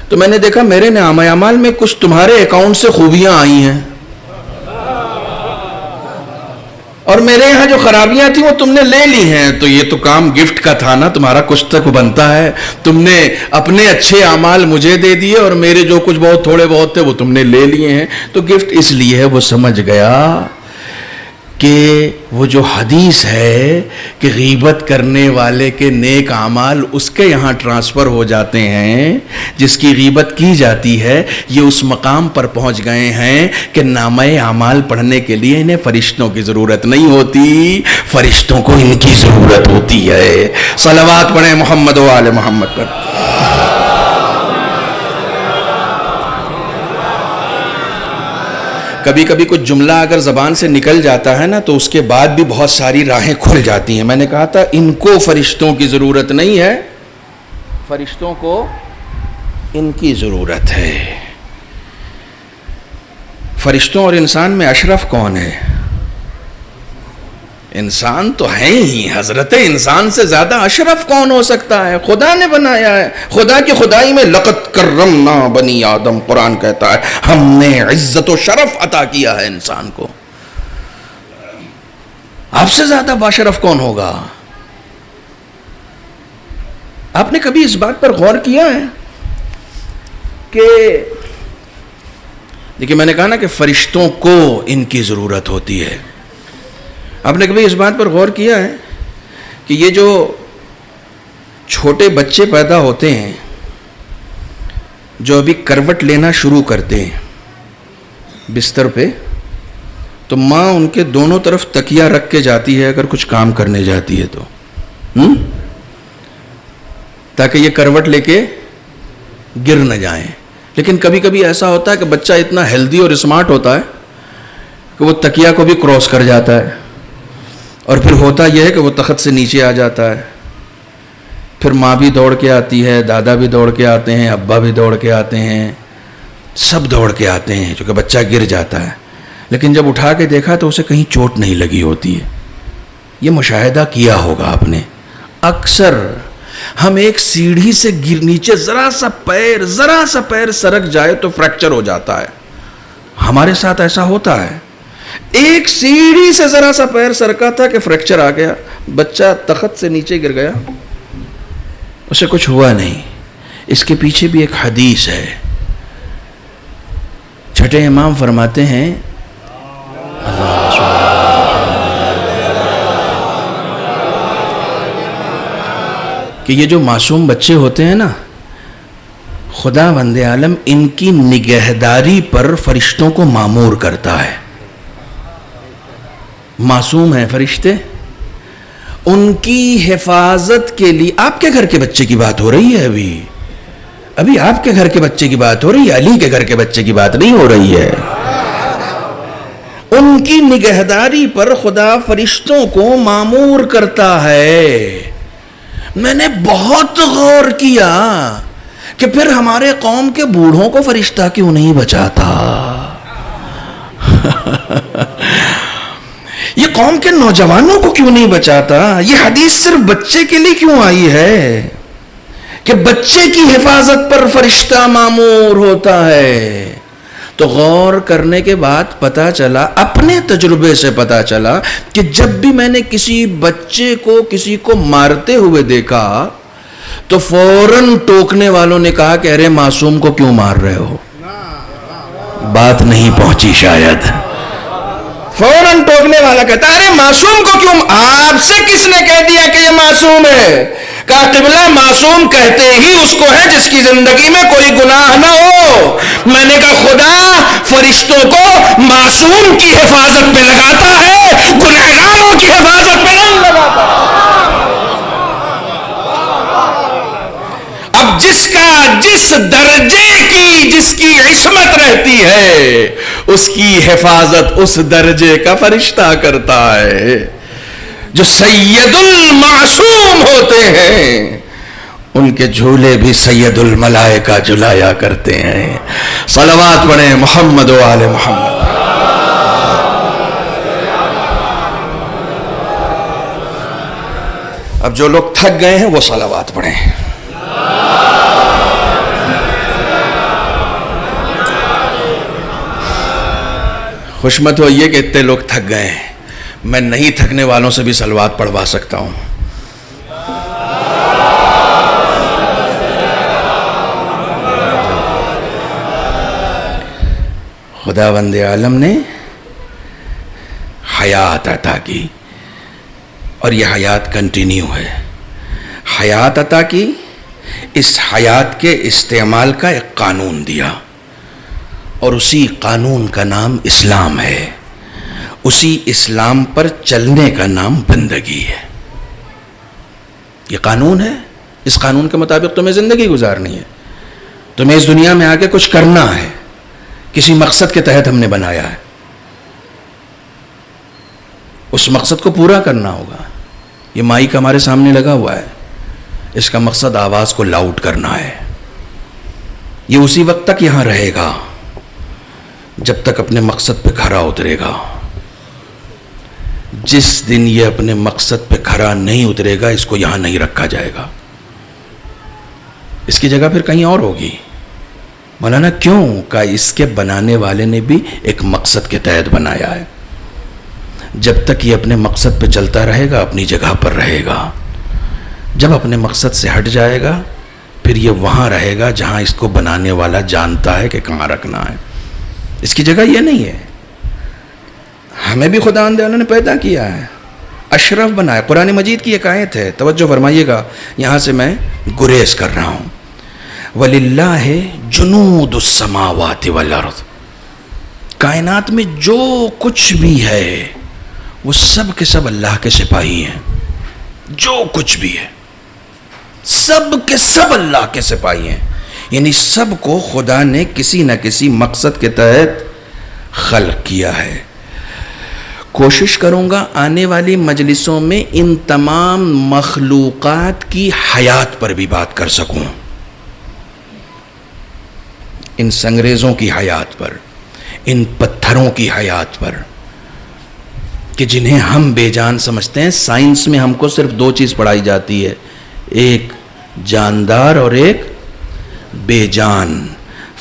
تو میں نے دیکھا میرے نامہ اعمال میں کچھ تمہارے اکاؤنٹ سے خوبیاں آئی ہیں، اور میرے یہاں جو خرابیاں تھیں وہ تم نے لے لی ہیں. تو یہ تو کام گفٹ کا تھا نا، تمہارا کچھ تک بنتا ہے. تم نے اپنے اچھے اعمال مجھے دے دیے اور میرے جو کچھ بہت تھوڑے بہت تھے وہ تم نے لے لیے ہیں. تو گفٹ اس لیے ہے، وہ سمجھ گیا کہ وہ جو حدیث ہے کہ غیبت کرنے والے کے نیک اعمال اس کے یہاں ٹرانسفر ہو جاتے ہیں، جس کی غیبت کی جاتی ہے، یہ اس مقام پر پہنچ گئے ہیں کہ نامہ اعمال پڑھنے کے لیے انہیں فرشتوں کی ضرورت نہیں ہوتی، فرشتوں کو ان کی ضرورت ہوتی ہے. صلوات پڑھیں محمد و آل محمد پر. کبھی کبھی کچھ جملہ اگر زبان سے نکل جاتا ہے نا تو اس کے بعد بھی بہت ساری راہیں کھل جاتی ہیں. میں نے کہا تھا ان کو فرشتوں کی ضرورت نہیں ہے، فرشتوں کو ان کی ضرورت ہے. فرشتوں اور انسان میں اشرف کون ہے؟ انسان تو ہے ہی، حضرت انسان سے زیادہ اشرف کون ہو سکتا ہے؟ خدا نے بنایا ہے. خدا کی خدائی میں لقد کرمنا بنی آدم، قرآن کہتا ہے ہم نے عزت و شرف عطا کیا ہے انسان کو. آپ سے زیادہ باشرف کون ہوگا؟ آپ نے کبھی اس بات پر غور کیا ہے کہ دیکھیے میں نے کہا نا کہ فرشتوں کو ان کی ضرورت ہوتی ہے. آپ نے کبھی اس بات پر غور کیا ہے کہ یہ جو چھوٹے بچے پیدا ہوتے ہیں جو ابھی کروٹ لینا شروع کرتے ہیں بستر پہ، تو ماں ان کے دونوں طرف تکیہ رکھ کے جاتی ہے اگر کچھ کام کرنے جاتی ہے تو تاکہ یہ کروٹ لے کے گر نہ جائیں. لیکن کبھی کبھی ایسا ہوتا ہے کہ بچہ اتنا ہیلدی اور اسمارٹ ہوتا ہے کہ وہ تکیہ کو بھی کراس کر جاتا ہے، اور پھر ہوتا یہ ہے کہ وہ تخت سے نیچے آ جاتا ہے. پھر ماں بھی دوڑ کے آتی ہے، دادا بھی دوڑ کے آتے ہیں، ابا بھی دوڑ کے آتے ہیں، سب دوڑ کے آتے ہیں چونکہ بچہ گر جاتا ہے. لیکن جب اٹھا کے دیکھا تو اسے کہیں چوٹ نہیں لگی ہوتی ہے. یہ مشاہدہ کیا ہوگا آپ نے. اکثر ہم ایک سیڑھی سے نیچے ذرا سا پیر سرک جائے تو فریکچر ہو جاتا ہے. ہمارے ساتھ ایسا ہوتا ہے. ایک سیڑھی سے ذرا سا پیر سرکا تھا کہ فریکچر آ گیا، بچہ تخت سے نیچے گر گیا، اسے کچھ ہوا نہیں. اس کے پیچھے بھی ایک حدیث ہے. چھٹے امام فرماتے ہیں کہ یہ جو معصوم بچے ہوتے ہیں نا، خدا بند عالم ان کی نگہداری پر فرشتوں کو مامور کرتا ہے. معصوم ہیں فرشتے، ان کی حفاظت کے لیے. آپ کے گھر کے بچے کی بات ہو رہی ہے، ابھی آپ کے گھر کے بچے کی بات ہو رہی ہے، علی کے گھر کے بچے کی بات نہیں ہو رہی ہے. ان کی نگہداری پر خدا فرشتوں کو مامور کرتا ہے. میں نے بہت غور کیا کہ پھر ہمارے قوم کے بوڑھوں کو فرشتہ کیوں نہیں بچاتا؟ یہ قوم کے نوجوانوں کو کیوں نہیں بچاتا؟ یہ حدیث صرف بچے کے لیے کیوں آئی ہے کہ بچے کی حفاظت پر فرشتہ مامور ہوتا ہے؟ تو غور کرنے کے بعد پتا چلا، اپنے تجربے سے پتا چلا کہ جب بھی میں نے کسی بچے کو کسی کو مارتے ہوئے دیکھا تو فوراً ٹوکنے والوں نے کہا کہ ارے معصوم کو کیوں مار رہے ہو؟ بات نہیں پہنچی شاید. فوراً ٹوکنے والا کہتا ارے معصوم کو کیوں؟ آپ سے کس نے کہہ دیا کہ یہ معصوم ہے؟ کہا قبلہ معصوم کہتے ہی اس کو ہے جس کی زندگی میں کوئی گناہ نہ ہو. میں نے کہا خدا فرشتوں کو معصوم کی حفاظت پہ لگاتا ہے، گنہگاروں کی حفاظت پہ نہیں لگاتا. اب جس درجے کی جس کی عصمت رہتی ہے اس کی حفاظت اس درجے کا فرشتہ کرتا ہے. جو سید المعصوم ہوتے ہیں ان کے جھولے بھی سید الملائکہ جھلایا کرتے ہیں. صلوات پڑھیں محمد و آل محمد. اب جو لوگ تھک گئے ہیں وہ صلوات پڑھیں. خوش مت ہوئیے کہ اتنے لوگ تھک گئے ہیں، میں نہیں تھکنے والوں سے بھی صلوات پڑھوا سکتا ہوں. خدا بند عالم نے حیات عطا کی اور یہ حیات کنٹینیو ہے. حیات عطا کی، اس حیات کے استعمال کا ایک قانون دیا اور اسی قانون کا نام اسلام ہے. اسی اسلام پر چلنے کا نام بندگی ہے. یہ قانون ہے، اس قانون کے مطابق تمہیں زندگی گزارنی ہے. تمہیں اس دنیا میں آ کے کچھ کرنا ہے، کسی مقصد کے تحت ہم نے بنایا ہے، اس مقصد کو پورا کرنا ہوگا. یہ مائک ہمارے سامنے لگا ہوا ہے، اس کا مقصد آواز کو لاؤڈ کرنا ہے. یہ اسی وقت تک یہاں رہے گا جب تک اپنے مقصد پہ کھرا اترے گا. جس دن یہ اپنے مقصد پہ کھرا نہیں اترے گا اس کو یہاں نہیں رکھا جائے گا، اس کی جگہ پھر کہیں اور ہوگی. مولانا کیوں؟ کہ اس کے بنانے والے نے بھی ایک مقصد کے تحت بنایا ہے. جب تک یہ اپنے مقصد پہ چلتا رہے گا اپنی جگہ پر رہے گا. جب اپنے مقصد سے ہٹ جائے گا پھر یہ وہاں رہے گا جہاں اس کو بنانے والا جانتا ہے کہ کہاں رکھنا ہے. اس کی جگہ یہ نہیں ہے. ہمیں بھی خدا نے پیدا کیا ہے، اشرف بنایا. قرآن مجید کی ایک آیت ہے، توجہ فرمائیے گا، یہاں سے میں گریز کر رہا ہوں. وَلِلَّهِ جُنُودُ السَّمَاوَاتِ وَالْأَرْضِ. کائنات میں جو کچھ بھی ہے وہ سب کے سب اللہ کے سپاہی ہیں. جو کچھ بھی ہے سب کے سب اللہ کے سپاہی ہیں. یعنی سب کو خدا نے کسی نہ کسی مقصد کے تحت خلق کیا ہے. کوشش کروں گا آنے والی مجلسوں میں ان تمام مخلوقات کی حیات پر بھی بات کر سکوں، ان سنگریزوں کی حیات پر، ان پتھروں کی حیات پر، کہ جنہیں ہم بے جان سمجھتے ہیں. سائنس میں ہم کو صرف دو چیز پڑھائی جاتی ہے، ایک جاندار اور ایک بے جان.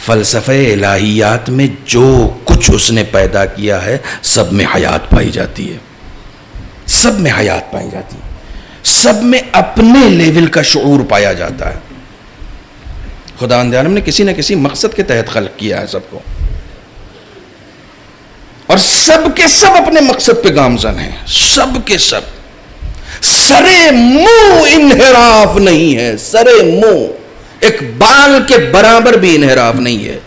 فلسفہ الہیات میں جو کچھ اس نے پیدا کیا ہے سب میں حیات پائی جاتی ہے، سب میں حیات پائی جاتی ہے، سب میں اپنے لیول کا شعور پایا جاتا ہے. خداوند عالم نے کسی نہ کسی مقصد کے تحت خلق کیا ہے سب کو، اور سب کے سب اپنے مقصد پہ گامزن ہیں، سب کے سب. سرے منہ انحراف نہیں ہے، سرے منہ ایک بال کے برابر بھی انحراف نہیں ہے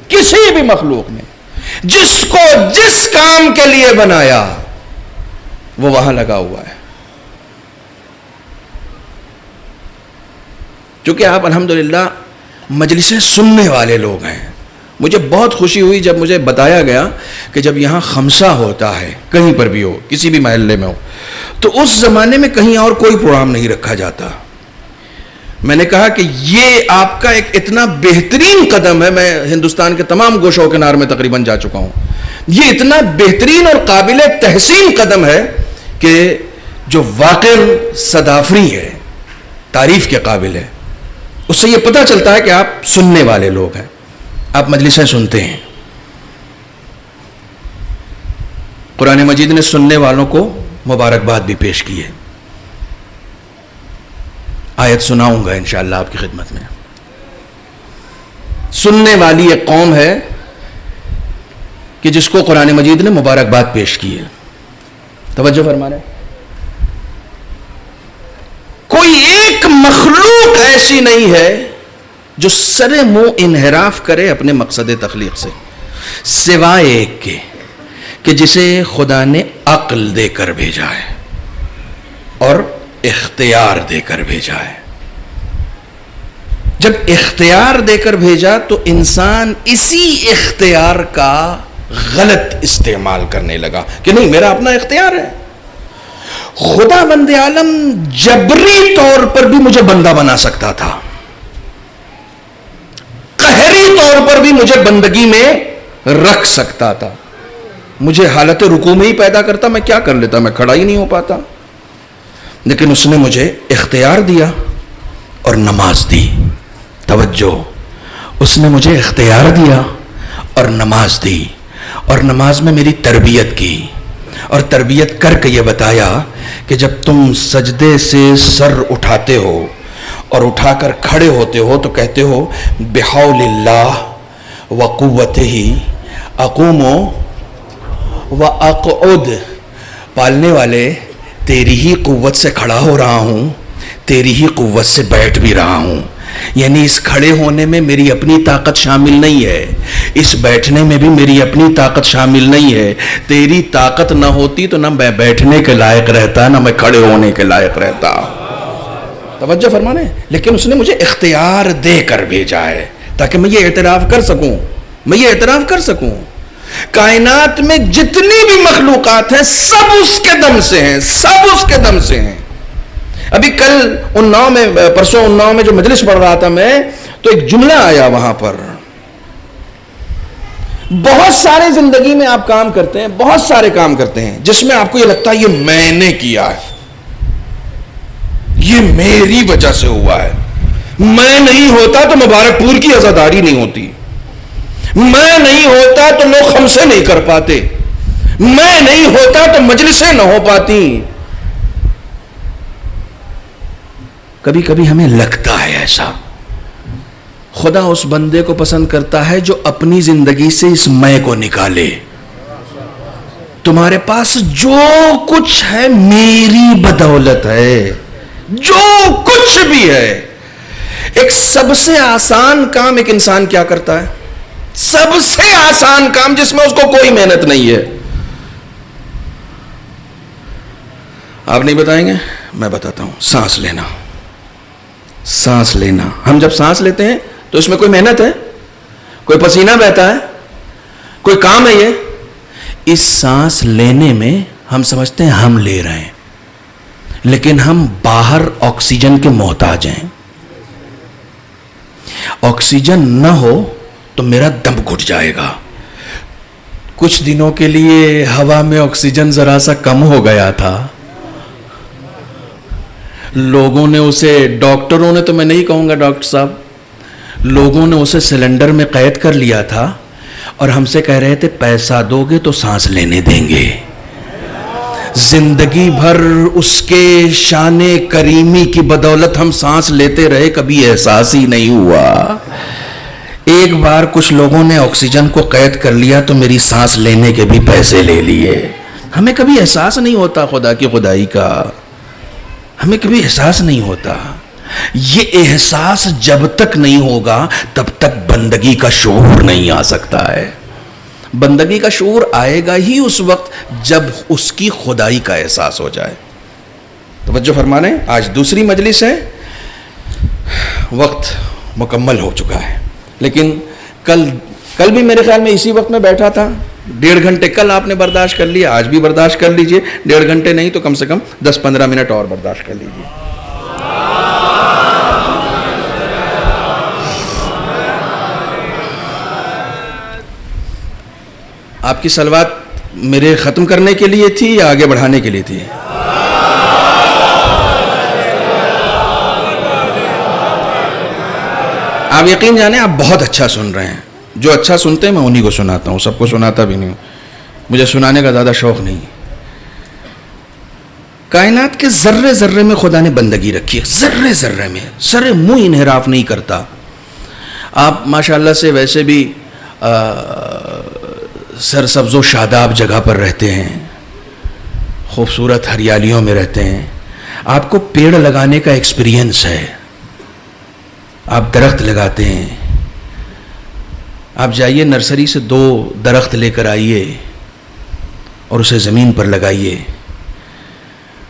کسی بھی مخلوق میں. جس کو جس کام کے لیے بنایا وہ وہاں لگا ہوا ہے. چونکہ آپ الحمدللہ مجلسیں سننے والے لوگ ہیں، مجھے بہت خوشی ہوئی جب مجھے بتایا گیا کہ جب یہاں خمسہ ہوتا ہے کہیں پر بھی ہو، کسی بھی محلے میں ہو، تو اس زمانے میں کہیں اور کوئی پروگرام نہیں رکھا جاتا. میں نے کہا کہ یہ آپ کا ایک اتنا بہترین قدم ہے. میں ہندوستان کے تمام گوشوں کنار میں تقریباً جا چکا ہوں. یہ اتنا بہترین اور قابل تحسین قدم ہے کہ جو واقع صدافری ہے، تعریف کے قابل ہے. اس سے یہ پتہ چلتا ہے کہ آپ سننے والے لوگ ہیں، آپ مجلسیں سنتے ہیں. قرآن مجید نے سننے والوں کو مبارکباد بھی پیش کی ہے. آیت سناؤں گا انشاءاللہ آپ کی خدمت میں. سننے والی ایک قوم ہے کہ جس کو قرآن مجید نے مبارکباد پیش کی ہے. توجہ فرما رہے ہیں. کوئی ایک مخلوق ایسی نہیں ہے جو سرے منہ انحراف کرے اپنے مقصد تخلیق سے، سوائے ایک کے کہ جسے خدا نے عقل دے کر بھیجا ہے اور اختیار دے کر بھیجا ہے. جب اختیار دے کر بھیجا تو انسان اسی اختیار کا غلط استعمال کرنے لگا کہ نہیں میرا اپنا اختیار ہے. خدا بند عالم جبری طور پر بھی مجھے بندہ بنا سکتا تھا، قہری طور پر بھی مجھے بندگی میں رکھ سکتا تھا. مجھے حالت رکوع میں ہی پیدا کرتا، میں کیا کر لیتا، میں کھڑا ہی نہیں ہو پاتا. لیکن اس نے مجھے اختیار دیا اور نماز دی. توجہ، اس نے مجھے اختیار دیا اور نماز دی، اور نماز میں میری تربیت کی، اور تربیت کر کے یہ بتایا کہ جب تم سجدے سے سر اٹھاتے ہو اور اٹھا کر کھڑے ہوتے ہو تو کہتے ہو بحول اللہ وقوتہ اقوم واقعد. پالنے والے تیری ہی قوت سے کھڑا ہو رہا ہوں، تیری ہی قوت سے بیٹھ بھی رہا ہوں. یعنی اس کھڑے ہونے میں میری اپنی طاقت شامل نہیں ہے، اس بیٹھنے میں بھی میری اپنی طاقت شامل نہیں ہے. تیری طاقت نہ ہوتی تو نہ میں بیٹھنے کے لائق رہتا نہ میں کھڑے ہونے کے لائق رہتا. توجہ فرمانے. لیکن اس نے مجھے اختیار دے کر بھیجا ہے تاکہ میں یہ اعتراف کر سکوں، میں یہ اعتراف کر سکوں کائنات میں جتنی بھی مخلوقات ہیں سب اس کے دم سے ہیں، سب اس کے دم سے ہیں. ابھی کل اناؤ میں، پرسوں اناؤ میں جو مجلس پڑھ رہا تھا میں، تو ایک جملہ آیا وہاں پر. بہت سارے زندگی میں آپ کام کرتے ہیں، بہت سارے کام کرتے ہیں جس میں آپ کو یہ لگتا ہے یہ میں نے کیا ہے، یہ میری وجہ سے ہوا ہے. میں نہیں ہوتا تو مبارک پور کی عزاداری نہیں ہوتی، میں نہیں ہوتا تو لوگ خمسے نہیں کر پاتے، میں نہیں ہوتا تو مجلسیں نہ ہو پاتی. کبھی کبھی ہمیں لگتا ہے ایسا. خدا اس بندے کو پسند کرتا ہے جو اپنی زندگی سے اس میں کو نکالے. تمہارے پاس جو کچھ ہے میری بدولت ہے، جو کچھ بھی ہے. ایک سب سے آسان کام ایک انسان کیا کرتا ہے؟ سب سے آسان کام جس میں اس کو کوئی محنت نہیں ہے. آپ نہیں بتائیں گے؟ میں بتاتا ہوں. سانس لینا. سانس لینا. ہم جب سانس لیتے ہیں تو تو اس میں کوئی محنت ہے, کوئی پسینہ بہتا ہے, کوئی کام ہے یہ؟ اس سانس لینے میں ہم سمجھتے ہیں ہم لے رہے ہیں, لیکن ہم باہر آکسیجن کے محتاج ہیں. آکسیجن نہ ہو تو میرا دم گھٹ جائے گا. کچھ دنوں کے لیے ہوا میں آکسیجن ذرا سا کم ہو گیا تھا, لوگوں نے اسے, ڈاکٹروں نے تو میں نہیں کہوں گا ڈاکٹر صاحب, لوگوں نے اسے سلنڈر میں قید کر لیا تھا اور ہم سے کہہ رہے تھے پیسہ دو گے تو سانس لینے دیں گے. زندگی بھر اس کے شان کریمی کی بدولت ہم سانس لیتے رہے, کبھی احساس ہی نہیں ہوا. ایک بار کچھ لوگوں نے آکسیجن کو قید کر لیا تو میری سانس لینے کے بھی پیسے لے لیے. ہمیں کبھی احساس نہیں ہوتا خدا کی خدائی کا, ہمیں کبھی احساس نہیں ہوتا. یہ احساس جب تک نہیں ہوگا تب تک بندگی کا شعور نہیں آ سکتا ہے. بندگی کا شعور آئے گا ہی اس وقت جب اس کی خدائی کا احساس ہو جائے. توجہ فرمانے, آج دوسری مجلس ہے, وقت مکمل ہو چکا ہے, لیکن کل بھی میرے خیال میں اسی وقت میں بیٹھا تھا. 1.5 گھنٹے کل آپ نے برداشت کر لیا, آج بھی برداشت کر لیجئے. 1.5 گھنٹے نہیں تو کم سے کم 10-15 منٹ اور برداشت کر لیجئے. آپ کی صلوات میرے ختم کرنے کے لیے تھی یا آگے بڑھانے کے لیے تھی؟ آپ یقین جانیں آپ بہت اچھا سن رہے ہیں. جو اچھا سنتے ہیں میں انہی کو سناتا ہوں, سب کو سناتا بھی نہیں ہوں, مجھے سنانے کا زیادہ شوق نہیں. کائنات کے ذرے ذرے میں خدا نے بندگی رکھی ہے, ذرے ذرے میں, سر منہ انحراف نہیں کرتا. آپ ماشاءاللہ سے ویسے بھی سرسبز و شاداب جگہ پر رہتے ہیں, خوبصورت ہریالیوں میں رہتے ہیں, آپ کو پیڑ لگانے کا ایکسپیرینس ہے, آپ درخت لگاتے ہیں. آپ جائیے نرسری سے 2 درخت لے کر آئیے اور اسے زمین پر لگائیے.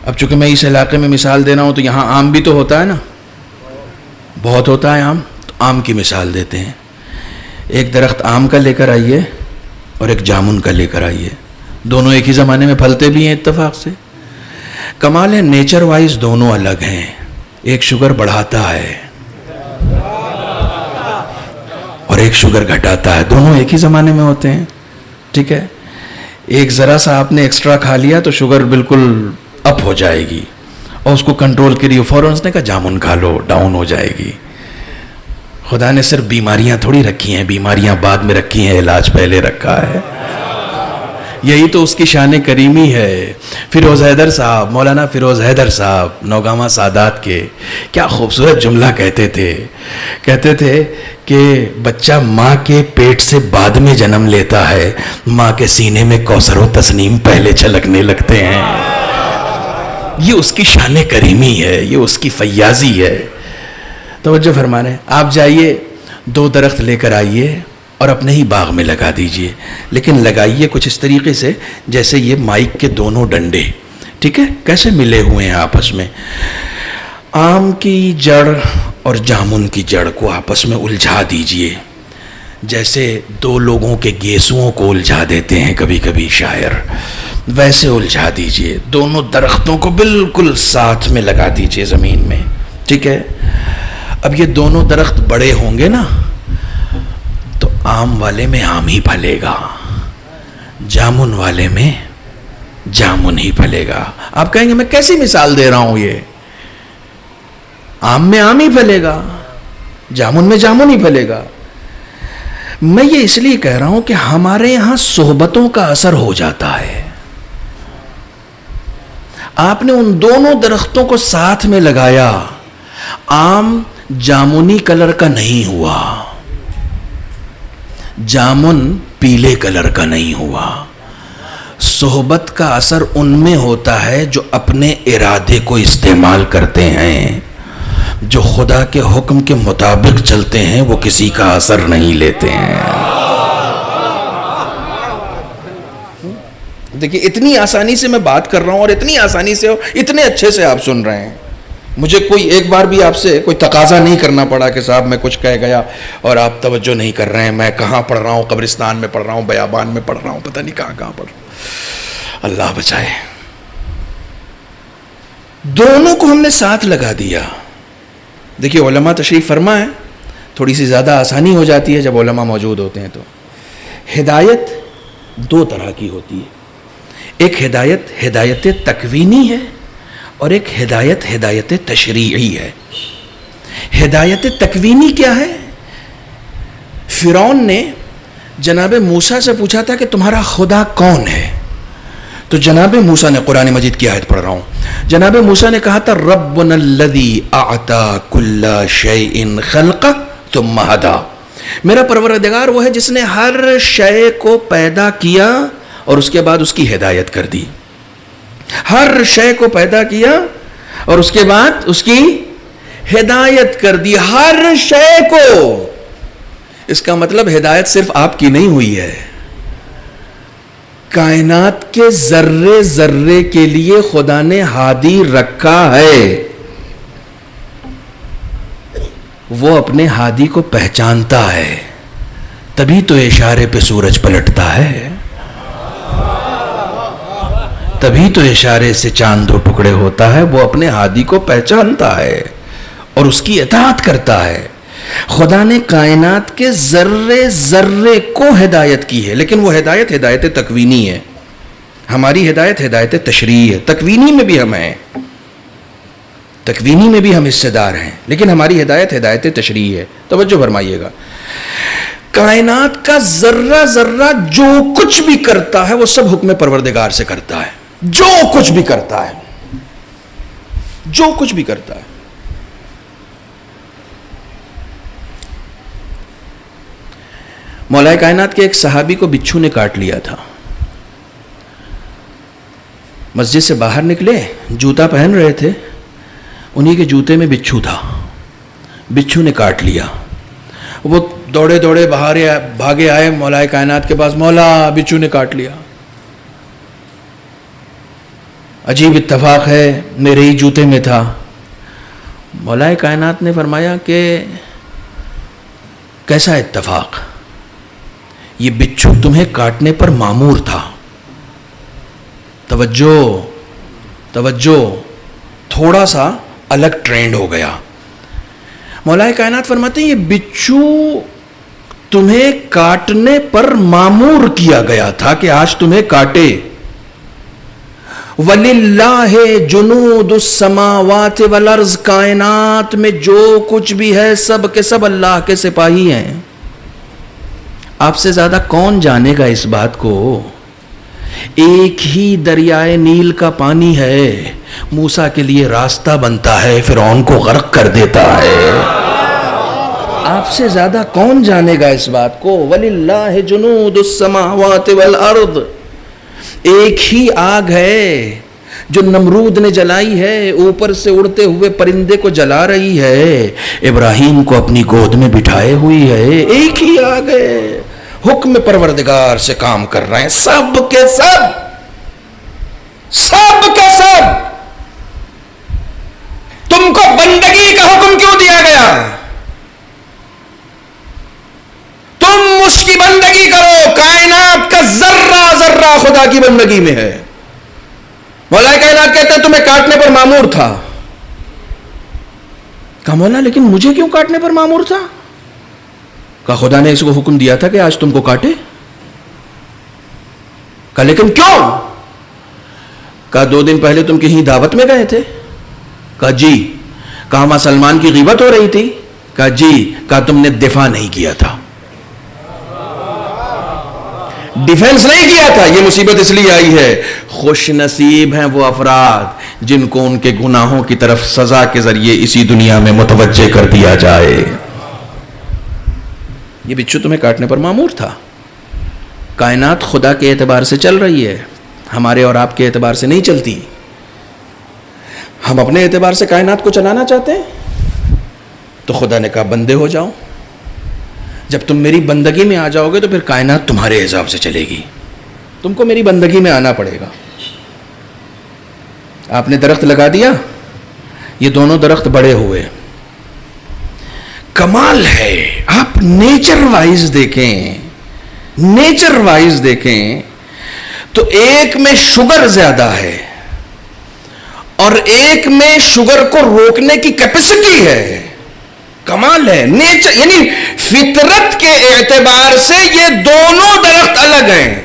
اب چونکہ میں اس علاقے میں مثال دے رہا ہوں تو یہاں آم بھی تو ہوتا ہے نا, بہت ہوتا ہے آم, تو آم کی مثال دیتے ہیں. ایک درخت آم کا لے کر آئیے اور ایک جامن کا لے کر آئیے, دونوں ایک ہی زمانے میں پھلتے بھی ہیں اتفاق سے. کمال ہے نیچر وائز دونوں الگ ہیں, ایک شوگر بڑھاتا ہے اور ایک شوگر گھٹاتا ہے, دونوں ایک ہی زمانے میں ہوتے ہیں. ٹھیک ہے, ایک ذرا سا آپ نے ایکسٹرا کھا لیا تو شوگر بالکل اپ ہو جائے گی, اور اس کو کنٹرول کے لیے فوراً اس نے کہا جامن کھا لو, ڈاؤن ہو جائے گی. خدا نے صرف بیماریاں تھوڑی رکھی ہیں, بیماریاں بعد میں رکھی ہیں, علاج پہلے رکھا ہے. یہی تو اس کی شان کریمی ہے. فیروز حیدر صاحب, مولانا فیروز حیدر صاحب نوگامہ سادات کے, کیا خوبصورت جملہ کہتے تھے کہ بچہ ماں کے پیٹ سے بعد میں جنم لیتا ہے, ماں کے سینے میں کوثر و تسنیم پہلے چھلکنے لگتے ہیں. یہ اس کی شان کریمی ہے, یہ اس کی فیاضی ہے. توجہ فرمانے, آپ جائیے 2 درخت لے کر آئیے اور اپنے ہی باغ میں لگا دیجئے, لیکن لگائیے کچھ اس طریقے سے جیسے یہ مائک کے دونوں ڈنڈے, ٹھیک ہے, کیسے ملے ہوئے ہیں آپس میں. آم کی جڑ اور جامن کی جڑ کو آپس میں الجھا دیجئے, جیسے 2 لوگوں کے گیسوؤں کو الجھا دیتے ہیں کبھی کبھی شاعر, ویسے الجھا دیجئے. دونوں درختوں کو بالکل ساتھ میں لگا دیجئے زمین میں. ٹھیک ہے, اب یہ دونوں درخت بڑے ہوں گے نا تو آم والے میں آم ہی پھلے گا, جامن والے میں جامن ہی پھلے گا. آپ کہیں گے میں کیسی مثال دے رہا ہوں, یہ آم میں آم ہی پھلے گا, جامن میں جامن ہی پھلے گا. میں یہ اس لیے کہہ رہا ہوں کہ ہمارے یہاں صحبتوں کا اثر ہو جاتا ہے. آپ نے ان دونوں درختوں کو ساتھ میں لگایا, آم جامنی کلر کا نہیں ہوا, جامن پیلے کلر کا نہیں ہوا. صحبت کا اثر ان میں ہوتا ہے جو اپنے ارادے کو استعمال کرتے ہیں, جو خدا کے حکم کے مطابق چلتے ہیں وہ کسی کا اثر نہیں لیتے ہیں. دیکھیے اتنی آسانی سے میں بات کر رہا ہوں اور اتنی آسانی سے اتنے اچھے سے آپ سن رہے ہیں. مجھے کوئی ایک بار بھی آپ سے کوئی تقاضا نہیں کرنا پڑا کہ صاحب میں کچھ کہہ گیا اور آپ توجہ نہیں کر رہے ہیں، میں کہاں پڑھ رہا ہوں، قبرستان میں پڑھ رہا ہوں، بیابان میں پڑھ رہا ہوں، پتہ نہیں کہاں پڑھ رہا ہوں، اللہ بچائے۔ دونوں کو ہم نے ساتھ لگا دیا۔ دیکھیے علماء تشریف فرما ہے، تھوڑی سی زیادہ آسانی ہو جاتی ہے جب علماء موجود ہوتے ہیں۔ تو ہدایت دو طرح کی ہوتی ہے، ایک ہدایت ہدایت تکوینی ہے اور ایک ہدایت ہدایت تشریعی ہے۔ ہدایت تکوینی کیا ہے؟ فرعون نے جناب موسیٰ سے پوچھا تھا کہ تمہارا خدا کون ہے؟ تو جناب موسیٰ نے، قرآن مجید کی آیت پڑھ رہا ہوں، جناب موسیٰ نے کہا تھا ربنا الذی اعطی کل شیء خلقہ ثم ہدی، میرا پروردگار وہ ہے جس نے ہر شے کو پیدا کیا اور اس کے بعد اس کی ہدایت کر دی۔ ہر شے کو پیدا کیا اور اس کے بعد اس کی ہدایت کر دی، ہر شے کو۔ اس کا مطلب ہدایت صرف آپ کی نہیں ہوئی ہے، کائنات کے ذرے ذرے کے لیے خدا نے ہادی رکھا ہے، وہ اپنے ہادی کو پہچانتا ہے، تبھی تو اشارے پہ سورج پلٹتا ہے، تبھی تو اشارے سے چاند دو ٹکڑے ہوتا ہے، وہ اپنے ہادی کو پہچانتا ہے اور اس کی اطاعت کرتا ہے۔ خدا نے کائنات کے ذرے ذرے کو ہدایت کی ہے، لیکن وہ ہدایت ہدایت تکوینی ہے، ہماری ہدایت ہدایت تشریعی ہے۔ تکوینی میں بھی ہم ہیں، تکوینی میں بھی ہم حصے دار ہیں، لیکن ہماری ہدایت ہدایت تشریعی ہے۔ توجہ فرمائیے گا، کائنات کا ذرہ ذرہ جو کچھ بھی کرتا ہے وہ سب حکم پروردگار سے کرتا ہے، جو کچھ بھی کرتا ہے، جو کچھ بھی کرتا ہے۔ مولا کائنات کے ایک صحابی کو بچھو نے کاٹ لیا تھا، مسجد سے باہر نکلے، جوتا پہن رہے تھے، انہی کے جوتے میں بچھو تھا، بچھو نے کاٹ لیا۔ وہ دوڑے دوڑے بھاگے آئے مولا کائنات کے پاس، مولا بچھو نے کاٹ لیا۔ عجیب اتفاق ہے، میرے ہی جوتے میں تھا۔ مولا کائنات نے فرمایا کہ کیسا اتفاق؟ یہ بچھو تمہیں کاٹنے پر مامور تھا۔ توجہ توجہ، تھوڑا سا الگ ٹرینڈ ہو گیا۔ مولا کائنات فرماتے ہیں یہ بچھو تمہیں کاٹنے پر مامور کیا گیا تھا کہ آج تمہیں کاٹے۔ وَلِلَّهِ جُنُودُ السَّمَاوَاتِ وَالْأَرْضِ، کائنات میں جو کچھ بھی ہے سب کے سب اللہ کے سپاہی ہیں۔ آپ سے زیادہ کون جانے گا اس بات کو؟ ایک ہی دریائے نیل کا پانی ہے، موسیٰ کے لیے راستہ بنتا ہے، فرعون کو غرق کر دیتا ہے۔ آپ سے زیادہ کون جانے گا اس بات کو؟ وَلِلَّهِ جُنُودُ السَّمَاوَاتِ وَالْأَرْضِ، ایک ہی آگ ہے جو نمرود نے جلائی ہے، اوپر سے اڑتے ہوئے پرندے کو جلا رہی ہے، ابراہیم کو اپنی گود میں بٹھائے ہوئی ہے، ایک ہی آگ ہے، حکم پروردگار سے کام کر رہے ہیں، سب کے سب، سب کے سب۔ تم کو بندگی کا حکم کیوں دیا گیا؟ تم اس کی بندگی کرو، کائنات کا ذرہ ذرہ خدا کی بندگی میں ہے۔ مولا کائنات کہتے ہیں تمہیں کاٹنے پر مامور تھا۔ کہا مولا لیکن مجھے کیوں کاٹنے پر مامور تھا؟ کہا خدا نے اس کو حکم دیا تھا کہ آج تم کو کاٹے۔ کہا لیکن کیوں؟ کہا 2 دن پہلے تم کہیں دعوت میں گئے تھے۔ کہا جی۔ کہا وہاں سلمان کی غیبت ہو رہی تھی۔ کہا جی۔ کہا تم نے دفاع نہیں کیا تھا، ڈیفنس نہیں کیا تھا، یہ مصیبت اس لیے آئی ہے۔ خوش نصیب ہیں وہ افراد جن کو ان کے گناہوں کی طرف سزا کے ذریعے اسی دنیا میں متوجہ کر دیا جائے۔ یہ بچھو تمہیں کاٹنے پر مامور تھا۔ کائنات خدا کے اعتبار سے چل رہی ہے، ہمارے اور آپ کے اعتبار سے نہیں چلتی۔ ہم اپنے اعتبار سے کائنات کو چلانا چاہتے ہیں تو خدا نے کہا بندے ہو جاؤ، جب تم میری بندگی میں آ جاؤ گے تو پھر کائنات تمہارے حساب سے چلے گی، تم کو میری بندگی میں آنا پڑے گا۔ آپ نے درخت لگا دیا، یہ دونوں درخت بڑے ہوئے. کمال ہے. آپ نیچر وائز دیکھیں تو ایک میں شوگر زیادہ ہے اور ایک میں شوگر کو روکنے کی کیپیسٹی ہے. کمال ہے. نیچر یعنی فطرت کے اعتبار سے یہ دونوں درخت الگ ہیں.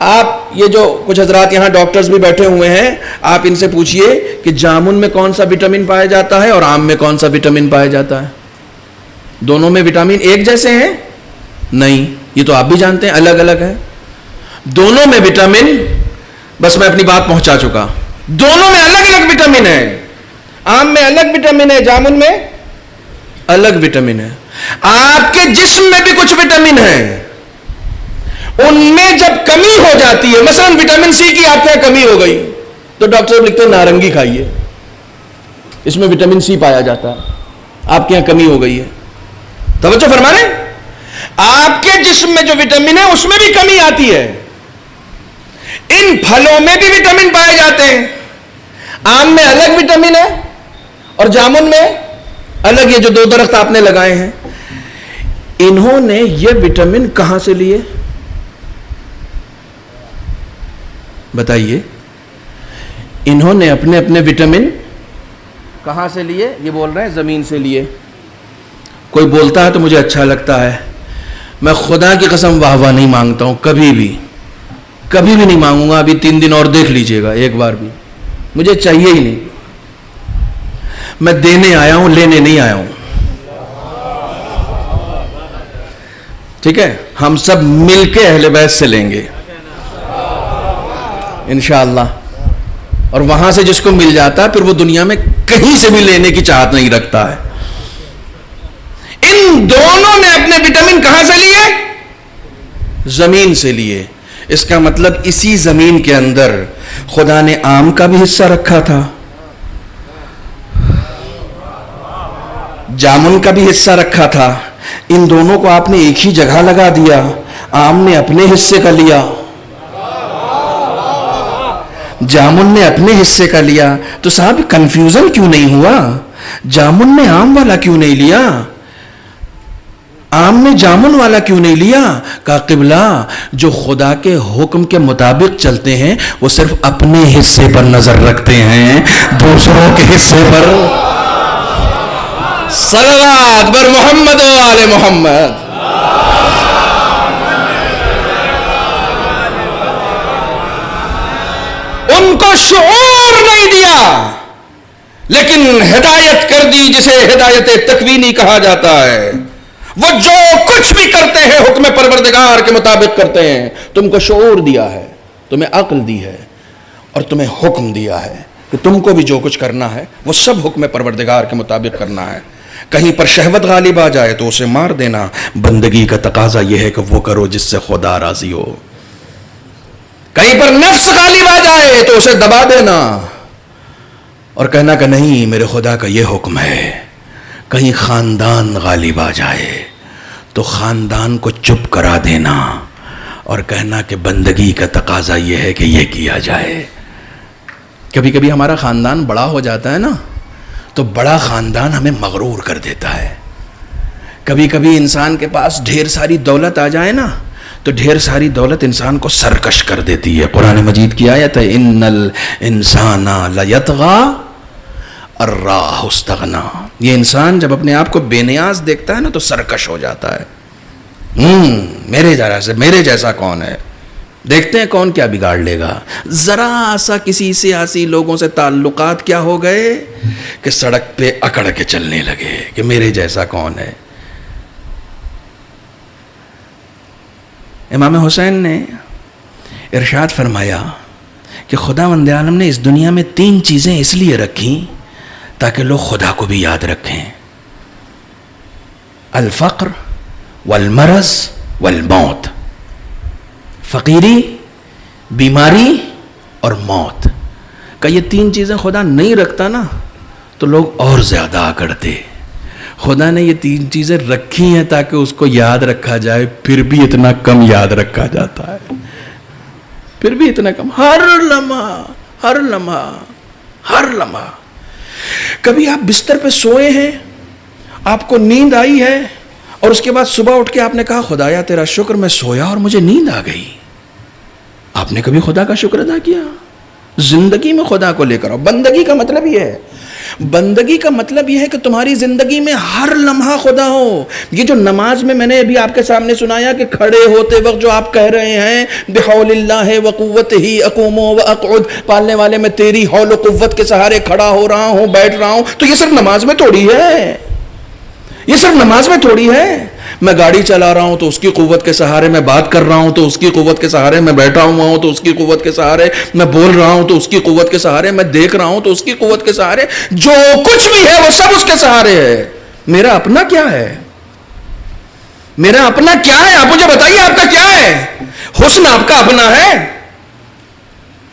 آپ یہ جو کچھ حضرات یہاں ڈاکٹرز بھی بیٹھے ہوئے ہیں, آپ ان سے پوچھئے کہ جامن میں کون سا وٹامن پایا جاتا ہے اور آم میں کون سا وٹامن پایا جاتا ہے. دونوں میں وٹامن ایک جیسے ہیں؟ نہیں. یہ تو آپ بھی جانتے ہیں الگ الگ ہے. دونوں میں وٹامن, بس میں اپنی بات پہنچا چکا, دونوں میں الگ الگ وٹامن ہے. آم میں الگ وٹامن ہے, جامن میں الگ وٹامن ہے. آپ کے جسم میں بھی کچھ وٹامن ہے, ان میں جب کمی ہو جاتی ہے, مثلا وٹامن سی کی آپ کے یہاں کمی ہو گئی تو ڈاکٹر صاحب لکھتے ہیں نارنگی کھائیے, اس میں وٹامن سی پایا جاتا ہے. آپ کے یہاں کمی ہو گئی ہے, توجہ فرمائیں, آپ کے جسم میں جو وٹامن ہے اس میں بھی کمی آتی ہے. ان پھلوں میں بھی وٹامن پائے جاتے ہیں. آم میں الگ وٹامن ہے اور جامن میں الگ. یہ جو دو درخت آپ نے لگائے ہیں, انہوں نے یہ وٹامن کہاں سے لیے بتائیے؟ انہوں نے اپنے اپنے وٹامن کہاں سے لیے؟ یہ بول رہے ہیں زمین سے لیے. کوئی بولتا ہے تو مجھے اچھا لگتا ہے, میں خدا کی قسم واہ واہ نہیں مانگتا ہوں, کبھی بھی نہیں مانگوں گا. ابھی 3 دن اور دیکھ لیجئے گا, ایک بار بھی مجھے چاہیے ہی نہیں. میں دینے آیا ہوں, لینے نہیں آیا ہوں. ٹھیک ہے, ہم سب مل کے اہل بیت سے لیں گے انشاءاللہ. اور وہاں سے جس کو مل جاتا ہے پھر وہ دنیا میں کہیں سے بھی لینے کی چاہت نہیں رکھتا ہے. ان دونوں نے اپنے وٹامن کہاں سے لیے؟ زمین سے لیے. اس کا مطلب اسی زمین کے اندر خدا نے آم کا بھی حصہ رکھا تھا, جامن کا بھی حصہ رکھا تھا. ان دونوں کو آپ نے ایک ہی جگہ لگا دیا. آم نے اپنے حصے کا لیا, جامن نے اپنے حصے کا لیا. تو صاحب کنفیوژن کیوں نہیں ہوا؟ جامن نے آم والا کیوں نہیں لیا؟ آم نے جامن والا کیوں نہیں لیا؟ کہا قبلہ, جو خدا کے حکم کے مطابق چلتے ہیں وہ صرف اپنے حصے پر نظر رکھتے ہیں, دوسروں کے حصے پر. صلوات بر محمد و آل محمد. ان کو شعور نہیں دیا لیکن ہدایت کر دی, جسے ہدایت تکوینی کہا جاتا ہے. وہ جو کچھ بھی کرتے ہیں حکم پروردگار کے مطابق کرتے ہیں. تم کو شعور دیا ہے, تمہیں عقل دی ہے اور تمہیں حکم دیا ہے کہ تم کو بھی جو کچھ کرنا ہے وہ سب حکم پروردگار کے مطابق کرنا ہے. کہیں پر شہوت غالب آ جائے تو اسے مار دینا. بندگی کا تقاضا یہ ہے کہ وہ کرو جس سے خدا راضی ہو. کہیں پر نفس غالب آ جائے تو اسے دبا دینا اور کہنا کہ نہیں میرے خدا کا یہ حکم ہے. کہیں خاندان غالب آ جائے تو خاندان کو چپ کرا دینا اور کہنا کہ بندگی کا تقاضا یہ ہے کہ یہ کیا جائے. کبھی کبھی ہمارا خاندان بڑا ہو جاتا ہے نا, تو بڑا خاندان ہمیں مغرور کر دیتا ہے. کبھی کبھی انسان کے پاس ڈھیر ساری دولت آ جائے نا, تو ڈھیر ساری دولت انسان کو سرکش کر دیتی ہے. قرآن مجید کی آیت ہے ان الانسان لیطغی ان رآہ استغنی. یہ انسان جب اپنے آپ کو بے نیاز دیکھتا ہے نا تو سرکش ہو جاتا ہے. میرے جیسا کون ہے, دیکھتے ہیں کون کیا بگاڑ لے گا. ذرا سا کسی سیاسی لوگوں سے تعلقات کیا ہو گئے کہ سڑک پہ اکڑ کے چلنے لگے کہ میرے جیسا کون ہے. امام حسین نے ارشاد فرمایا کہ خداوند عالم نے اس دنیا میں 3 چیزیں اس لیے رکھیں تاکہ لوگ خدا کو بھی یاد رکھیں. الفقر والمرض والموت. فقیری, بیماری اور موت. کہ یہ 3 چیزیں خدا نہیں رکھتا نا تو لوگ اور زیادہ آکڑتے. خدا نے یہ 3 چیزیں رکھی ہیں تاکہ اس کو یاد رکھا جائے, پھر بھی اتنا کم یاد رکھا جاتا ہے. پھر بھی اتنا کم. ہر لمحہ کبھی آپ بستر پہ سوئے ہیں, آپ کو نیند آئی ہے, اور اس کے بعد صبح اٹھ کے آپ نے کہا خدایا تیرا شکر میں سویا اور مجھے نیند آ گئی. آپ نے کبھی خدا کا شکر ادا کیا؟ زندگی میں خدا کو لے کر آؤ. بندگی کا مطلب یہ ہے, بندگی کا مطلب یہ ہے کہ تمہاری زندگی میں ہر لمحہ خدا ہو. یہ جو نماز میں نے ابھی آپ کے سامنے سنایا کہ کھڑے ہوتے وقت جو آپ کہہ رہے ہیں بحول اللہ و قوت ہی اقوم و اقعد, پالنے والے میں تیری حول و قوت کے سہارے کھڑا ہو رہا ہوں, بیٹھ رہا ہوں, تو یہ صرف نماز میں تھوڑی ہے, یہ صرف نماز میں تھوڑی ہے. میں گاڑی چلا رہا ہوں تو اس کی قوت کے سہارے میں بات کر رہا ہوں, تو اس کی قوت کے سہارے میں بیٹھا ہوا ہوں, تو اس کی قوت کے سہارے میں بول رہا ہوں, تو اس کی قوت کے سہارے میں دیکھ رہا ہوں, تو اس کی قوت کے سہارے جو کچھ بھی ہے وہ سب اس کے سہارے ہے. میرا اپنا کیا ہے؟ میرا اپنا کیا ہے؟ آپ مجھے بتائیے آپ کا کیا ہے؟ حسن آپ کا اپنا ہے.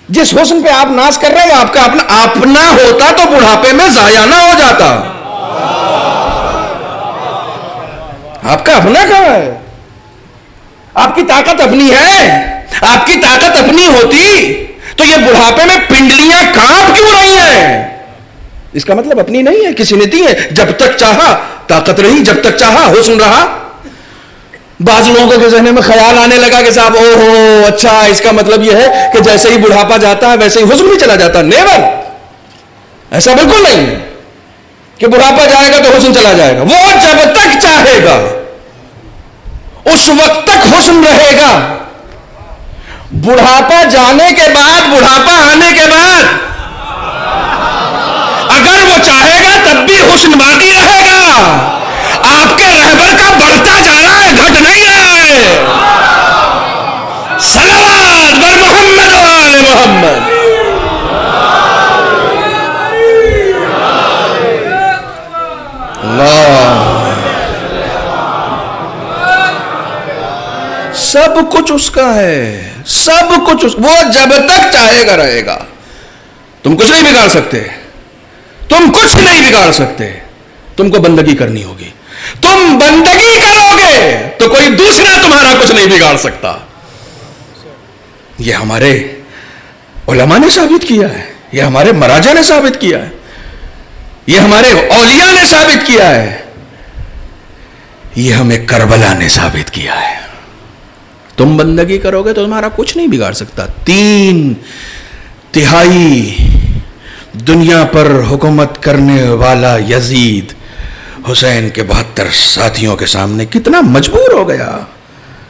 جس حسن پہ آپ ناز کر رہے ہیں آپ کا اپنا ہوتا تو بڑھاپے میں ضائع نہ ہو جاتا. آپ کا اپنا کہاں ہے؟ آپ کی طاقت اپنی ہے. آپ کی طاقت اپنی ہوتی تو یہ بڑھاپے میں پنڈلیاں کانپ کیوں رہی ہیں؟ اس کا مطلب اپنی نہیں ہے, کسی نے دی ہے. جب تک چاہا طاقت رہی, جب تک چاہا حسن رہا. بعض لوگوں کے ذہن میں خیال آنے لگا کہ صاحب او ہو اچھا اس کا مطلب یہ ہے کہ جیسے ہی بڑھاپا جاتا ہے ویسے ہی حسن بھی چلا جاتا. نیور, ایسا بالکل نہیں ہے کہ بڑھاپا جائے گا تو حسن چلا جائے گا. وہ جب تک چاہے گا اس وقت تک حسن رہے گا. بڑھاپا جانے کے بعد, بڑھاپا آنے کے بعد اگر وہ چاہے گا تب بھی حسن باقی رہے گا. آپ کے رہبر کا بڑھتا جا رہا ہے, گھٹ نہیں رہا ہے. صلوات بر محمد و آل محمد. اللہ, سب کچھ اس کا ہے, سب کچھ وہ جب تک چاہے گا رہے گا. تم کچھ نہیں بگاڑ سکتے, تم کچھ نہیں بگاڑ سکتے. تم کو بندگی کرنی ہوگی. تم بندگی کرو گے تو کوئی دوسرا تمہارا کچھ نہیں بگاڑ سکتا. یہ ہمارے علماء نے ثابت کیا ہے, یہ ہمارے مراجع نے ثابت کیا ہے, یہ ہمارے اولیاء نے ثابت کیا ہے, یہ ہمیں کربلا نے ثابت کیا ہے. تم بندگی کرو گے تو تمہارا کچھ نہیں بگاڑ سکتا. 3/3 دنیا پر حکومت کرنے والا یزید حسین کے 72 ساتھیوں کے سامنے کتنا مجبور ہو گیا,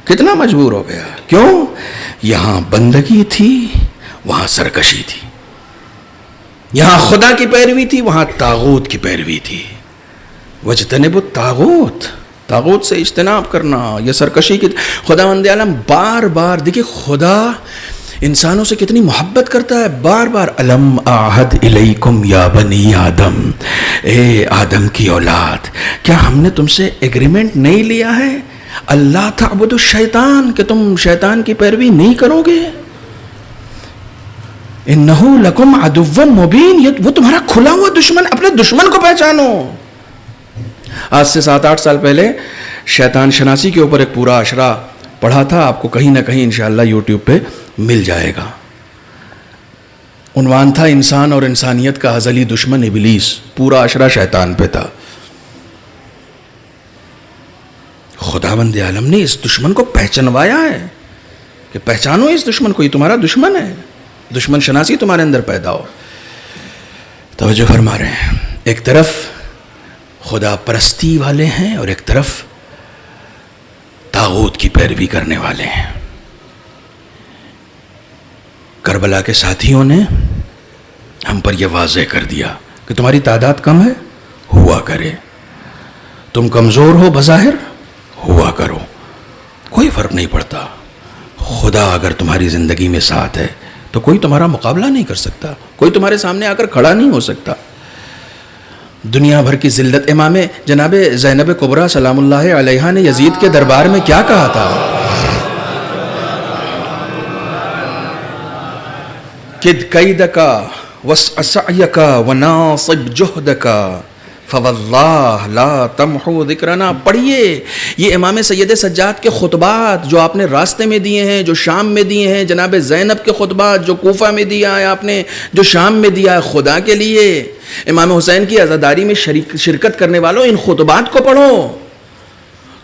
کتنا مجبور ہو گیا. کیوں؟ یہاں بندگی تھی, وہاں سرکشی تھی. یہاں خدا کی پیروی تھی, وہاں طاغوت کی پیروی تھی. وجتنبوا الطاغوت, طاغوت سے اجتناب کرنا, یہ سرکشی کی. خداوند عالم بار بار دیکھیے خدا انسانوں سے کتنی محبت کرتا ہے. بار بار الم اعہد الیکم یا بنی آدم, اے آدم کی اولاد, کیا ہم نے تم سے ایگریمنٹ نہیں لیا ہے اللہ تعبدوا الشیطان, کہ تم شیطان کی پیروی نہیں کرو گے. انہ لکم عدو مبین, یہ وہ تمہارا کھلا ہوا دشمن. اپنے دشمن کو پہچانو. آج سے 7-8 سال پہلے شیطان شناسی کے اوپر ایک پورا اشرا پڑھا تھا, آپ کو کہیں نہ کہیں انشاءاللہ یوٹیوب پہ مل جائے گا. عنوان تھا انسان اور انسانیت کا ازلی دشمن ابلیس. پورا اشرا شیطان پہ تھا. خداوند عالم نے اس دشمن کو پہچانوایا ہے کہ پہچانو اس دشمن کو, یہ تمہارا دشمن ہے. دشمن شناسی تمہارے اندر پیدا ہو. توجہ فرما رہے ہیں, ایک طرف خدا پرستی والے ہیں اور ایک طرف طاغوت کی پیروی کرنے والے ہیں. کربلا کے ساتھیوں نے ہم پر یہ واضح کر دیا کہ تمہاری تعداد کم ہے, ہوا کرے. تم کمزور ہو بظاہر, ہوا کرو, کوئی فرق نہیں پڑتا. خدا اگر تمہاری زندگی میں ساتھ ہے تو کوئی تمہارا مقابلہ نہیں کر سکتا, کوئی تمہارے سامنے آ کر کھڑا نہیں ہو سکتا. دنیا بھر کی ذلت. امام جناب زینب کبریٰ سلام اللہ علیہا نے یزید کے دربار میں کیا کہا تھا کد قیدک وسع سعیک وناصب جہدک فواللہ لا تمحو ذکرنا. پڑھیے یہ امام سید سجاد کے خطبات جو آپ نے راستے میں دیے ہیں، جو شام میں دیے ہیں، جناب زینب کے خطبات جو کوفہ میں دیا ہے آپ نے، جو شام میں دیا ہے، خدا کے لیے امام حسین کی عزاداری میں شرکت کرنے والوں ان خطبات کو پڑھو.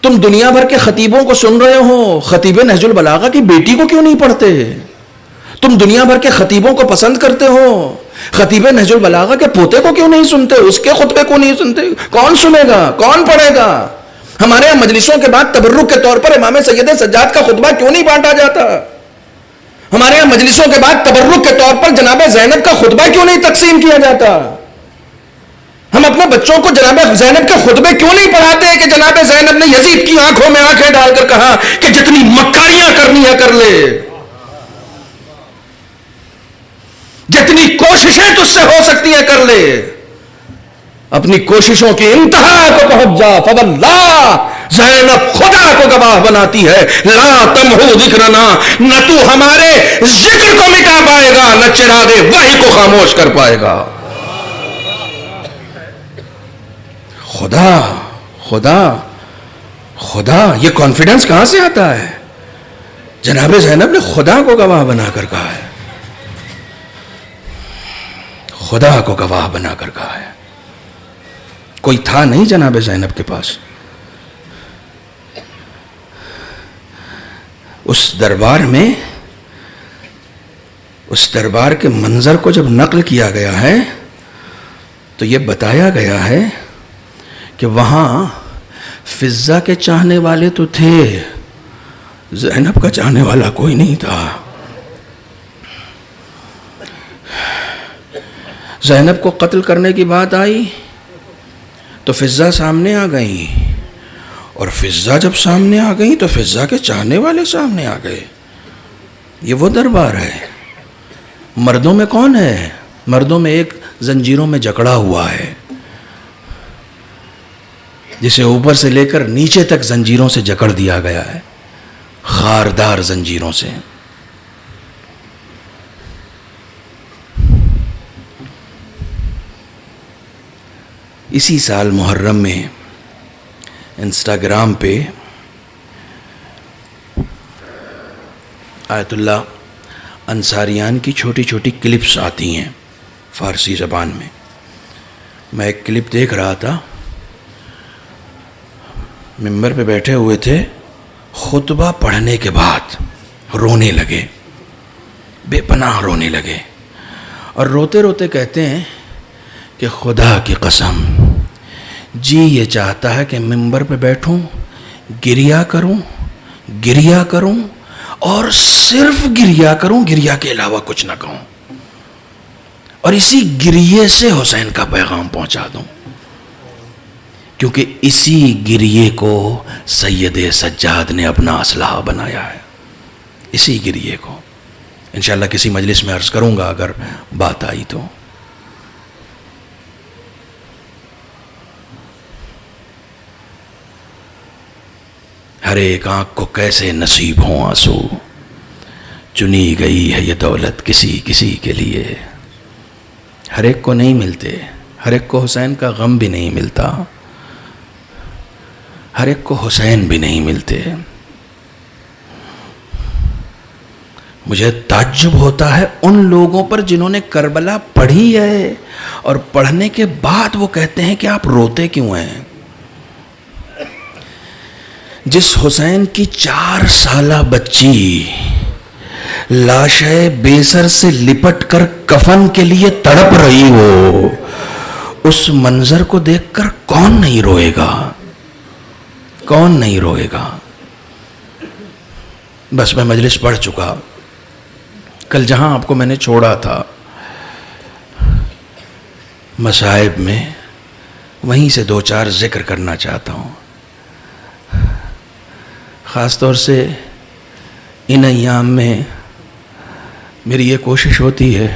تم دنیا بھر کے خطیبوں کو سن رہے ہو، خطیب نہج البلاغہ کی بیٹی کو کیوں نہیں پڑھتے؟ تم دنیا بھر کے خطیبوں کو پسند کرتے ہو، خطیب نہج البلاغہ کے پوتے کو کیوں نہیں سنتے؟ اس کے خطبے کو نہیں سنتے؟ کون سنے گا؟ کون پڑھے گا؟ ہمارے یہاں مجلسوں کے بعد تبرک کے طور پر امام سید سجاد کا خطبہ کیوں نہیں بانٹا جاتا؟ ہمارے یہاں مجلسوں کے بعد تبرک کے طور پر جناب زینب کا خطبہ کیوں نہیں تقسیم کیا جاتا؟ ہم اپنے بچوں کو جناب زینب کے خطبے کیوں نہیں پڑھاتے کہ جناب زینب نے یزید کی آنکھوں میں آنکھیں ڈال کر کہا کہ جتنی مکاریاں کرنی ہے کر لے، جتنی کوششیں تجھ سے ہو سکتی ہیں کر لے، اپنی کوششوں کی انتہا کو پہنچ جا. فواللہ زینب خدا کو گواہ بناتی ہے، لا تمحو ذکرنا، نہ تو ہمارے ذکر کو مٹا پائے گا، نہ چراغ وحی کو خاموش کر پائے گا. خدا خدا خدا، یہ کانفیڈنس کہاں سے آتا ہے؟ جناب زینب نے خدا کو گواہ بنا کر کہا ہے، خدا کو گواہ بنا کر کہا ہے. کوئی تھا نہیں جناب زینب کے پاس. اس دربار کے منظر کو جب نقل کیا گیا ہے تو یہ بتایا گیا ہے کہ وہاں فضہ کے چاہنے والے تو تھے، زینب کا چاہنے والا کوئی نہیں تھا. زینب کو قتل کرنے کی بات آئی تو فضہ سامنے آ گئی، اور فضہ جب سامنے آ گئی تو فضہ کے چاہنے والے سامنے آ گئے. یہ وہ دربار ہے. مردوں میں کون ہے؟ مردوں میں ایک زنجیروں میں جکڑا ہوا ہے، جسے اوپر سے لے کر نیچے تک زنجیروں سے جکڑ دیا گیا ہے، خاردار زنجیروں سے. اسی سال محرم میں انسٹاگرام پہ آیت اللہ انصاریان کی چھوٹی چھوٹی کلپس آتی ہیں فارسی زبان میں. میں ایک کلپ دیکھ رہا تھا، ممبر پہ بیٹھے ہوئے تھے، خطبہ پڑھنے کے بعد رونے لگے، بے پناہ رونے لگے، اور روتے روتے کہتے ہیں کہ خدا کی قسم جی یہ چاہتا ہے کہ ممبر پہ بیٹھوں، گریا کروں اور صرف گریا کروں، گریا کے علاوہ کچھ نہ کہوں، اور اسی گریے سے حسین کا پیغام پہنچا دوں، کیونکہ اسی گریے کو سید سجاد نے اپنا اسلحہ بنایا ہے. اسی گریے کو انشاءاللہ کسی مجلس میں عرض کروں گا اگر بات آئی تو. ہر ایک آنکھ کو کیسے نصیب ہوں آنسو، چنی گئی ہے یہ دولت کسی کسی کے لیے. ہر ایک کو نہیں ملتے، ہر ایک کو حسین کا غم بھی نہیں ملتا، ہر ایک کو حسین بھی نہیں ملتے. مجھے تعجب ہوتا ہے ان لوگوں پر جنہوں نے کربلا پڑھی ہے اور پڑھنے کے بعد وہ کہتے ہیں کہ آپ روتے کیوں ہیں. جس حسین کی 4 سالہ بچی لاش بیسر سے لپٹ کر کفن کے لیے تڑپ رہی ہو، اس منظر کو دیکھ کر کون نہیں روئے گا؟ کون نہیں روئے گا؟ بس میں مجلس پڑھ چکا. کل جہاں آپ کو میں نے چھوڑا تھا مصائب میں، وہیں سے 2-4 ذکر کرنا چاہتا ہوں. خاص طور سے ان ایام میں میری یہ کوشش ہوتی ہے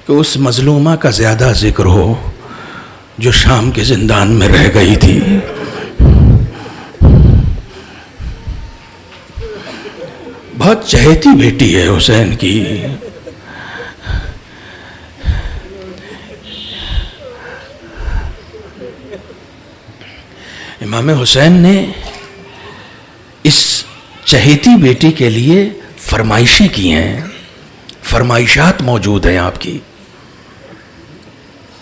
کہ اس مظلومہ کا زیادہ ذکر ہو جو شام کے زندان میں رہ گئی تھی. بہت چہیتی بیٹی ہے حسین کی. امام حسین نے اس چہیتی بیٹی کے لیے فرمائشیں کی ہیں، فرمائشات موجود ہیں آپ کی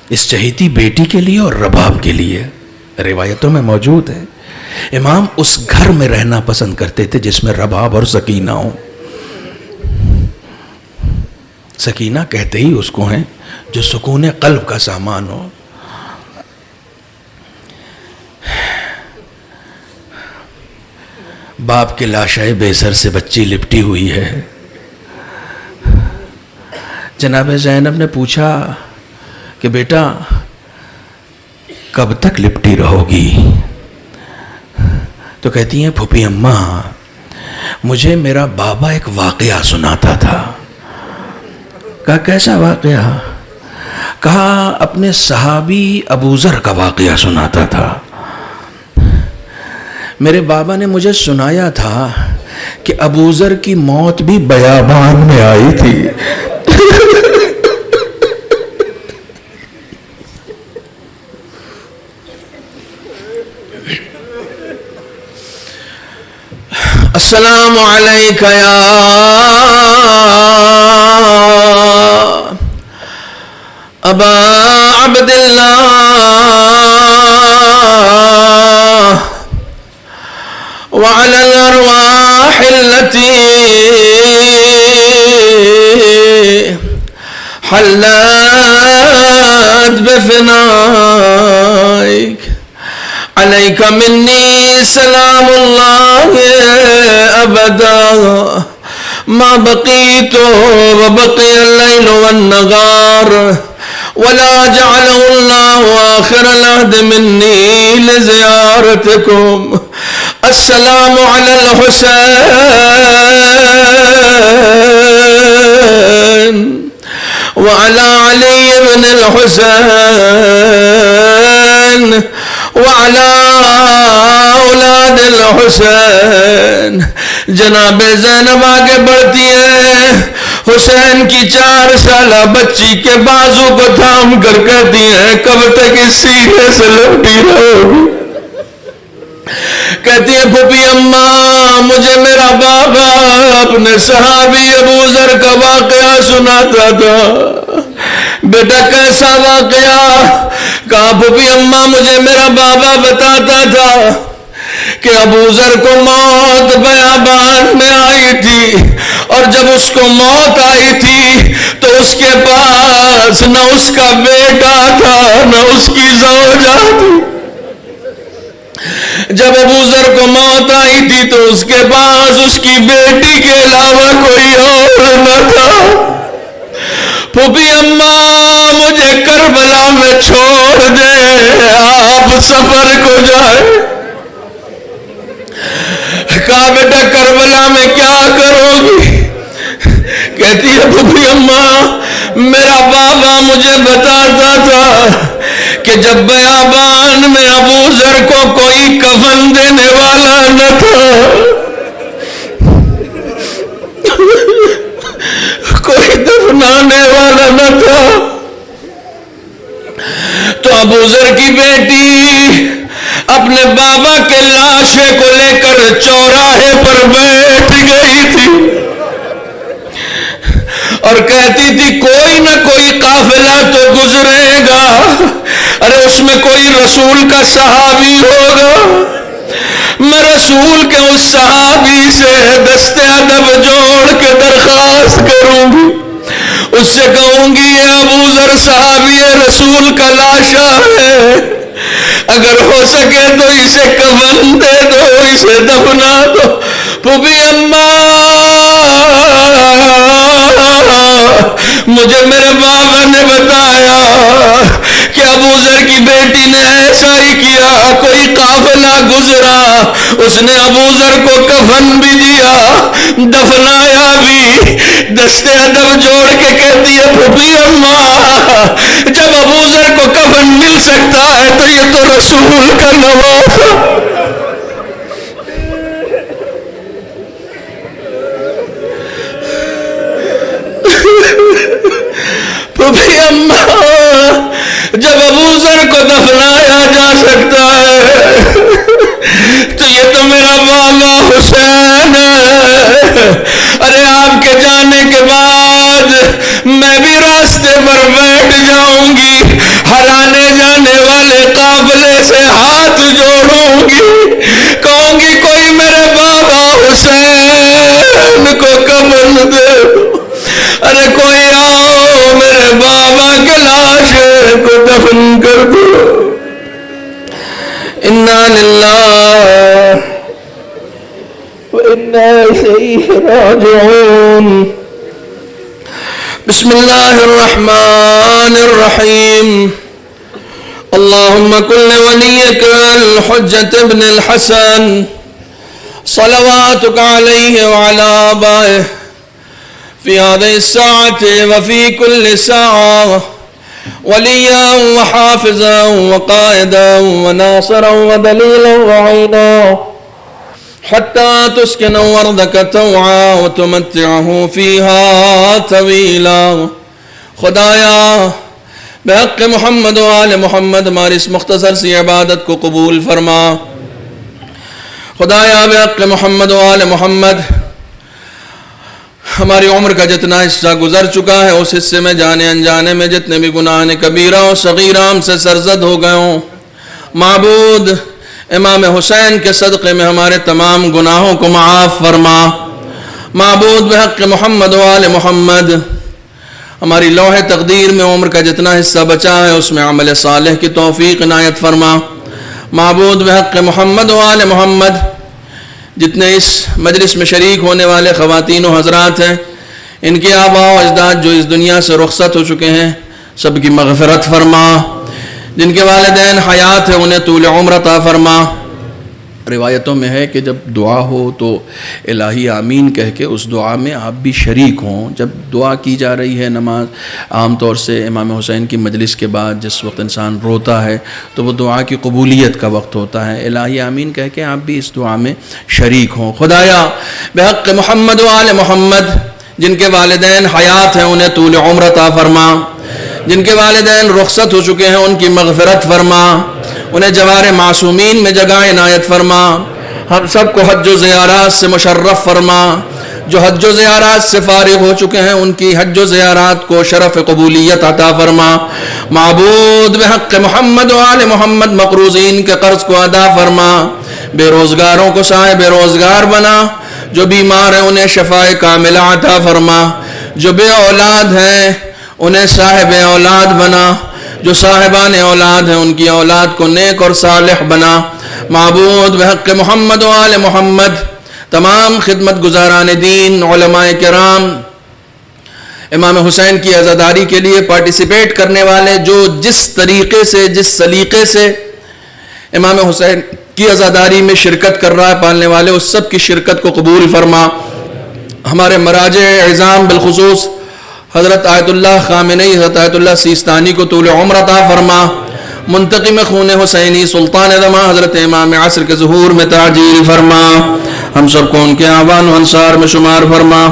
اس چہیتی بیٹی کے لیے اور رباب کے لیے، روایتوں میں موجود ہے۔ امام اس گھر میں رہنا پسند کرتے تھے جس میں رباب اور سکینہ ہو۔ سکینہ کہتے ہی اس کو ہیں جو سکون قلب کا سامان ہو۔ باپ کے لاشائے بے سر سے بچی لپٹی ہوئی ہے۔ جناب زینب نے پوچھا کہ بیٹا کب تک لپٹی رہو گی؟ تو کہتی ہیں پھوپھی اماں مجھے میرا بابا ایک واقعہ سناتا تھا۔ کہا کیسا واقعہ؟ کہا اپنے صحابی ابو ذر کا واقعہ سناتا تھا۔ میرے بابا نے مجھے سنایا تھا کہ ابو ذر کی موت بھی بیابان میں آئی تھی۔ السلام علیک یا ابا عبداللہ وعلى الأرواح التي حلت بفنائك عليك مني سلام الله أبدا ما بقيت وبقي الليل والنهار ولا جعله الله آخر العهد مني لزيارتكم السلام على الحسين وعلى علي بن الحسين وعلى اولاد الحسین. جناب زینب آگے بڑھتی ہے، حسین کی 4 سالہ بچی کے بازو کو تھام کر کہتی ہیں کب تک اس سینے سے لپٹی رہو. کہتی ہے پھوپھی اماں مجھے میرا بابا اپنے صحابی ابو ذر کا واقعہ سناتا تھا. بیٹا کیسا واقعہ؟ کہا پھوپھی اماں مجھے میرا بابا بتاتا تھا کہ ابو ذر کو موت بیابان میں آئی تھی، اور جب اس کو موت آئی تھی تو اس کے پاس نہ اس کا بیٹا تھا نہ اس کی زوجہ تھی. جب ابو ذر کو موت آئی تھی تو اس کے پاس اس کی بیٹی کے علاوہ کوئی اور نہ تھا. پھوپھی اماں مجھے کربلا میں چھوڑ دے، آپ سفر کو جائے. کہا بیٹا کربلا میں کیا کرو گی؟ کہتی ہے پھوپھی اماں میرا بابا مجھے بتاتا تھا کہ جب بیابان میں ابو ذر کو کوئی کفن دینے والا نہ تھا، کوئی دفنانے والا نہ تھا، تو ابو ذر کی بیٹی اپنے بابا کے لاشے کو لے کر چوراہے پر بیٹھ گئی تھی اور کہتی تھی کوئی نہ کوئی قافلہ تو گزرے گا، ارے اس میں کوئی رسول کا صحابی ہوگا، میں رسول کے اس صحابی سے دست ادب جوڑ کے درخواست کروں گی، اس سے کہوں گی یہ ابو ذر صحابی رسول کا لاشا ہے، اگر ہو سکے تو اسے کفن دے دو، اسے دفنا دو. پھوپھی اماں مجھے میرے بابا نے بتایا کہ ابو ذر کی بیٹی نے ایسا ہی کیا، کوئی قافلہ گزرا، اس نے ابو ذر کو کفن بھی دیا دفنایا بھی. دست ادب جوڑ کے کہتی ہے پھوپھی اماں جب ابو ذر کو کفن مل سکتا ہے تو یہ تو رسول کا نواز. پھوپھی اماں جب ابو ذر کو دفنایا جا سکتا ہے إنا لله وإنا إليه راجعون. بسم الله الرحمن الرحيم. اللهم كن لوليك الحجة ابن الحسن صلواتك عليه وعلى آبائه في هذه الساعة وفي كل ساعة وليا وحافظا وقائدا وناصرا ودليلا وعينا حتى تسكن أرضك طوعا وتمتعه فيها طويلا. خدایا بحق محمد و آل محمد ہماری اس مختصر سی عبادت کو قبول فرما. خدایا بحق محمد و آل محمد ہماری عمر کا جتنا حصہ گزر چکا ہے اس حصے میں جانے انجانے میں جتنے بھی گناہ کبیرہ و صغیرہ ہم سے سرزد ہو گئے ہوں، معبود امام حسین کے صدقے میں ہمارے تمام گناہوں کو معاف فرما. معبود بحق محمد و آل محمد ہماری لوح تقدیر میں عمر کا جتنا حصہ بچا ہے اس میں عمل صالح کی توفیق عنایت فرما. معبود بحق محمد و آل محمد جتنے اس مجلس میں شریک ہونے والے خواتین و حضرات ہیں ان کے آباء و اجداد جو اس دنیا سے رخصت ہو چکے ہیں سب کی مغفرت فرما. جن کے والدین حیات ہیں انہیں طول عمر عطا فرما. روایتوں میں ہے کہ جب دعا ہو تو الہی آمین کہہ کے اس دعا میں آپ بھی شریک ہوں. جب دعا کی جا رہی ہے نماز عام طور سے امام حسین کی مجلس کے بعد جس وقت انسان روتا ہے تو وہ دعا کی قبولیت کا وقت ہوتا ہے. الہی آمین کہہ کے آپ بھی اس دعا میں شریک ہوں. خدایا بحق محمد و آل محمد جن کے والدین حیات ہیں انہیں طول عمر عطا فرما. جن کے والدین رخصت ہو چکے ہیں ان کی مغفرت فرما. انہیں جوار معصومین میں جگہ عنایت فرما. ہم سب کو حج و زیارات سے مشرف فرما. جو حج و زیارات سے فارغ ہو چکے ہیں ان کی حج و زیارات کو شرف قبولیت عطا فرما. معبود بحق محمد و آل محمد مقروضین کے قرض کو ادا فرما. بے روزگاروں کو صاحب روزگار بنا. جو بیمار ہیں انہیں شفاء کاملہ عطا فرما. جو بے اولاد ہیں انہیں صاحب اولاد بنا. جو صاحبان اولاد ہیں ان کی اولاد کو نیک اور صالح بنا. معبود بحق محمد و آل محمد تمام خدمت گزاران دین علماء کرام امام حسین کی عزاداری کے لیے پارٹیسپیٹ کرنے والے جو جس طریقے سے جس سلیقے سے امام حسین کی عزاداری میں شرکت کر رہا ہے پالنے والے اس سب کی شرکت کو قبول فرما. ہمارے مراجع عظام بالخصوص حضرت آیت اللہ خامنئی حضرت آیت اللہ سیستانی کو طول عمر عطا فرما. منتقم خون حسینی سلطان زمان حضرت امام عصر کے ظہور میں تعجیل فرما. ہم سب کو ان کے اعوان و انصار میں شمار فرما.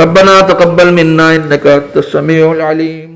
ربنا تقبل منا انک انت السمیع العلیم.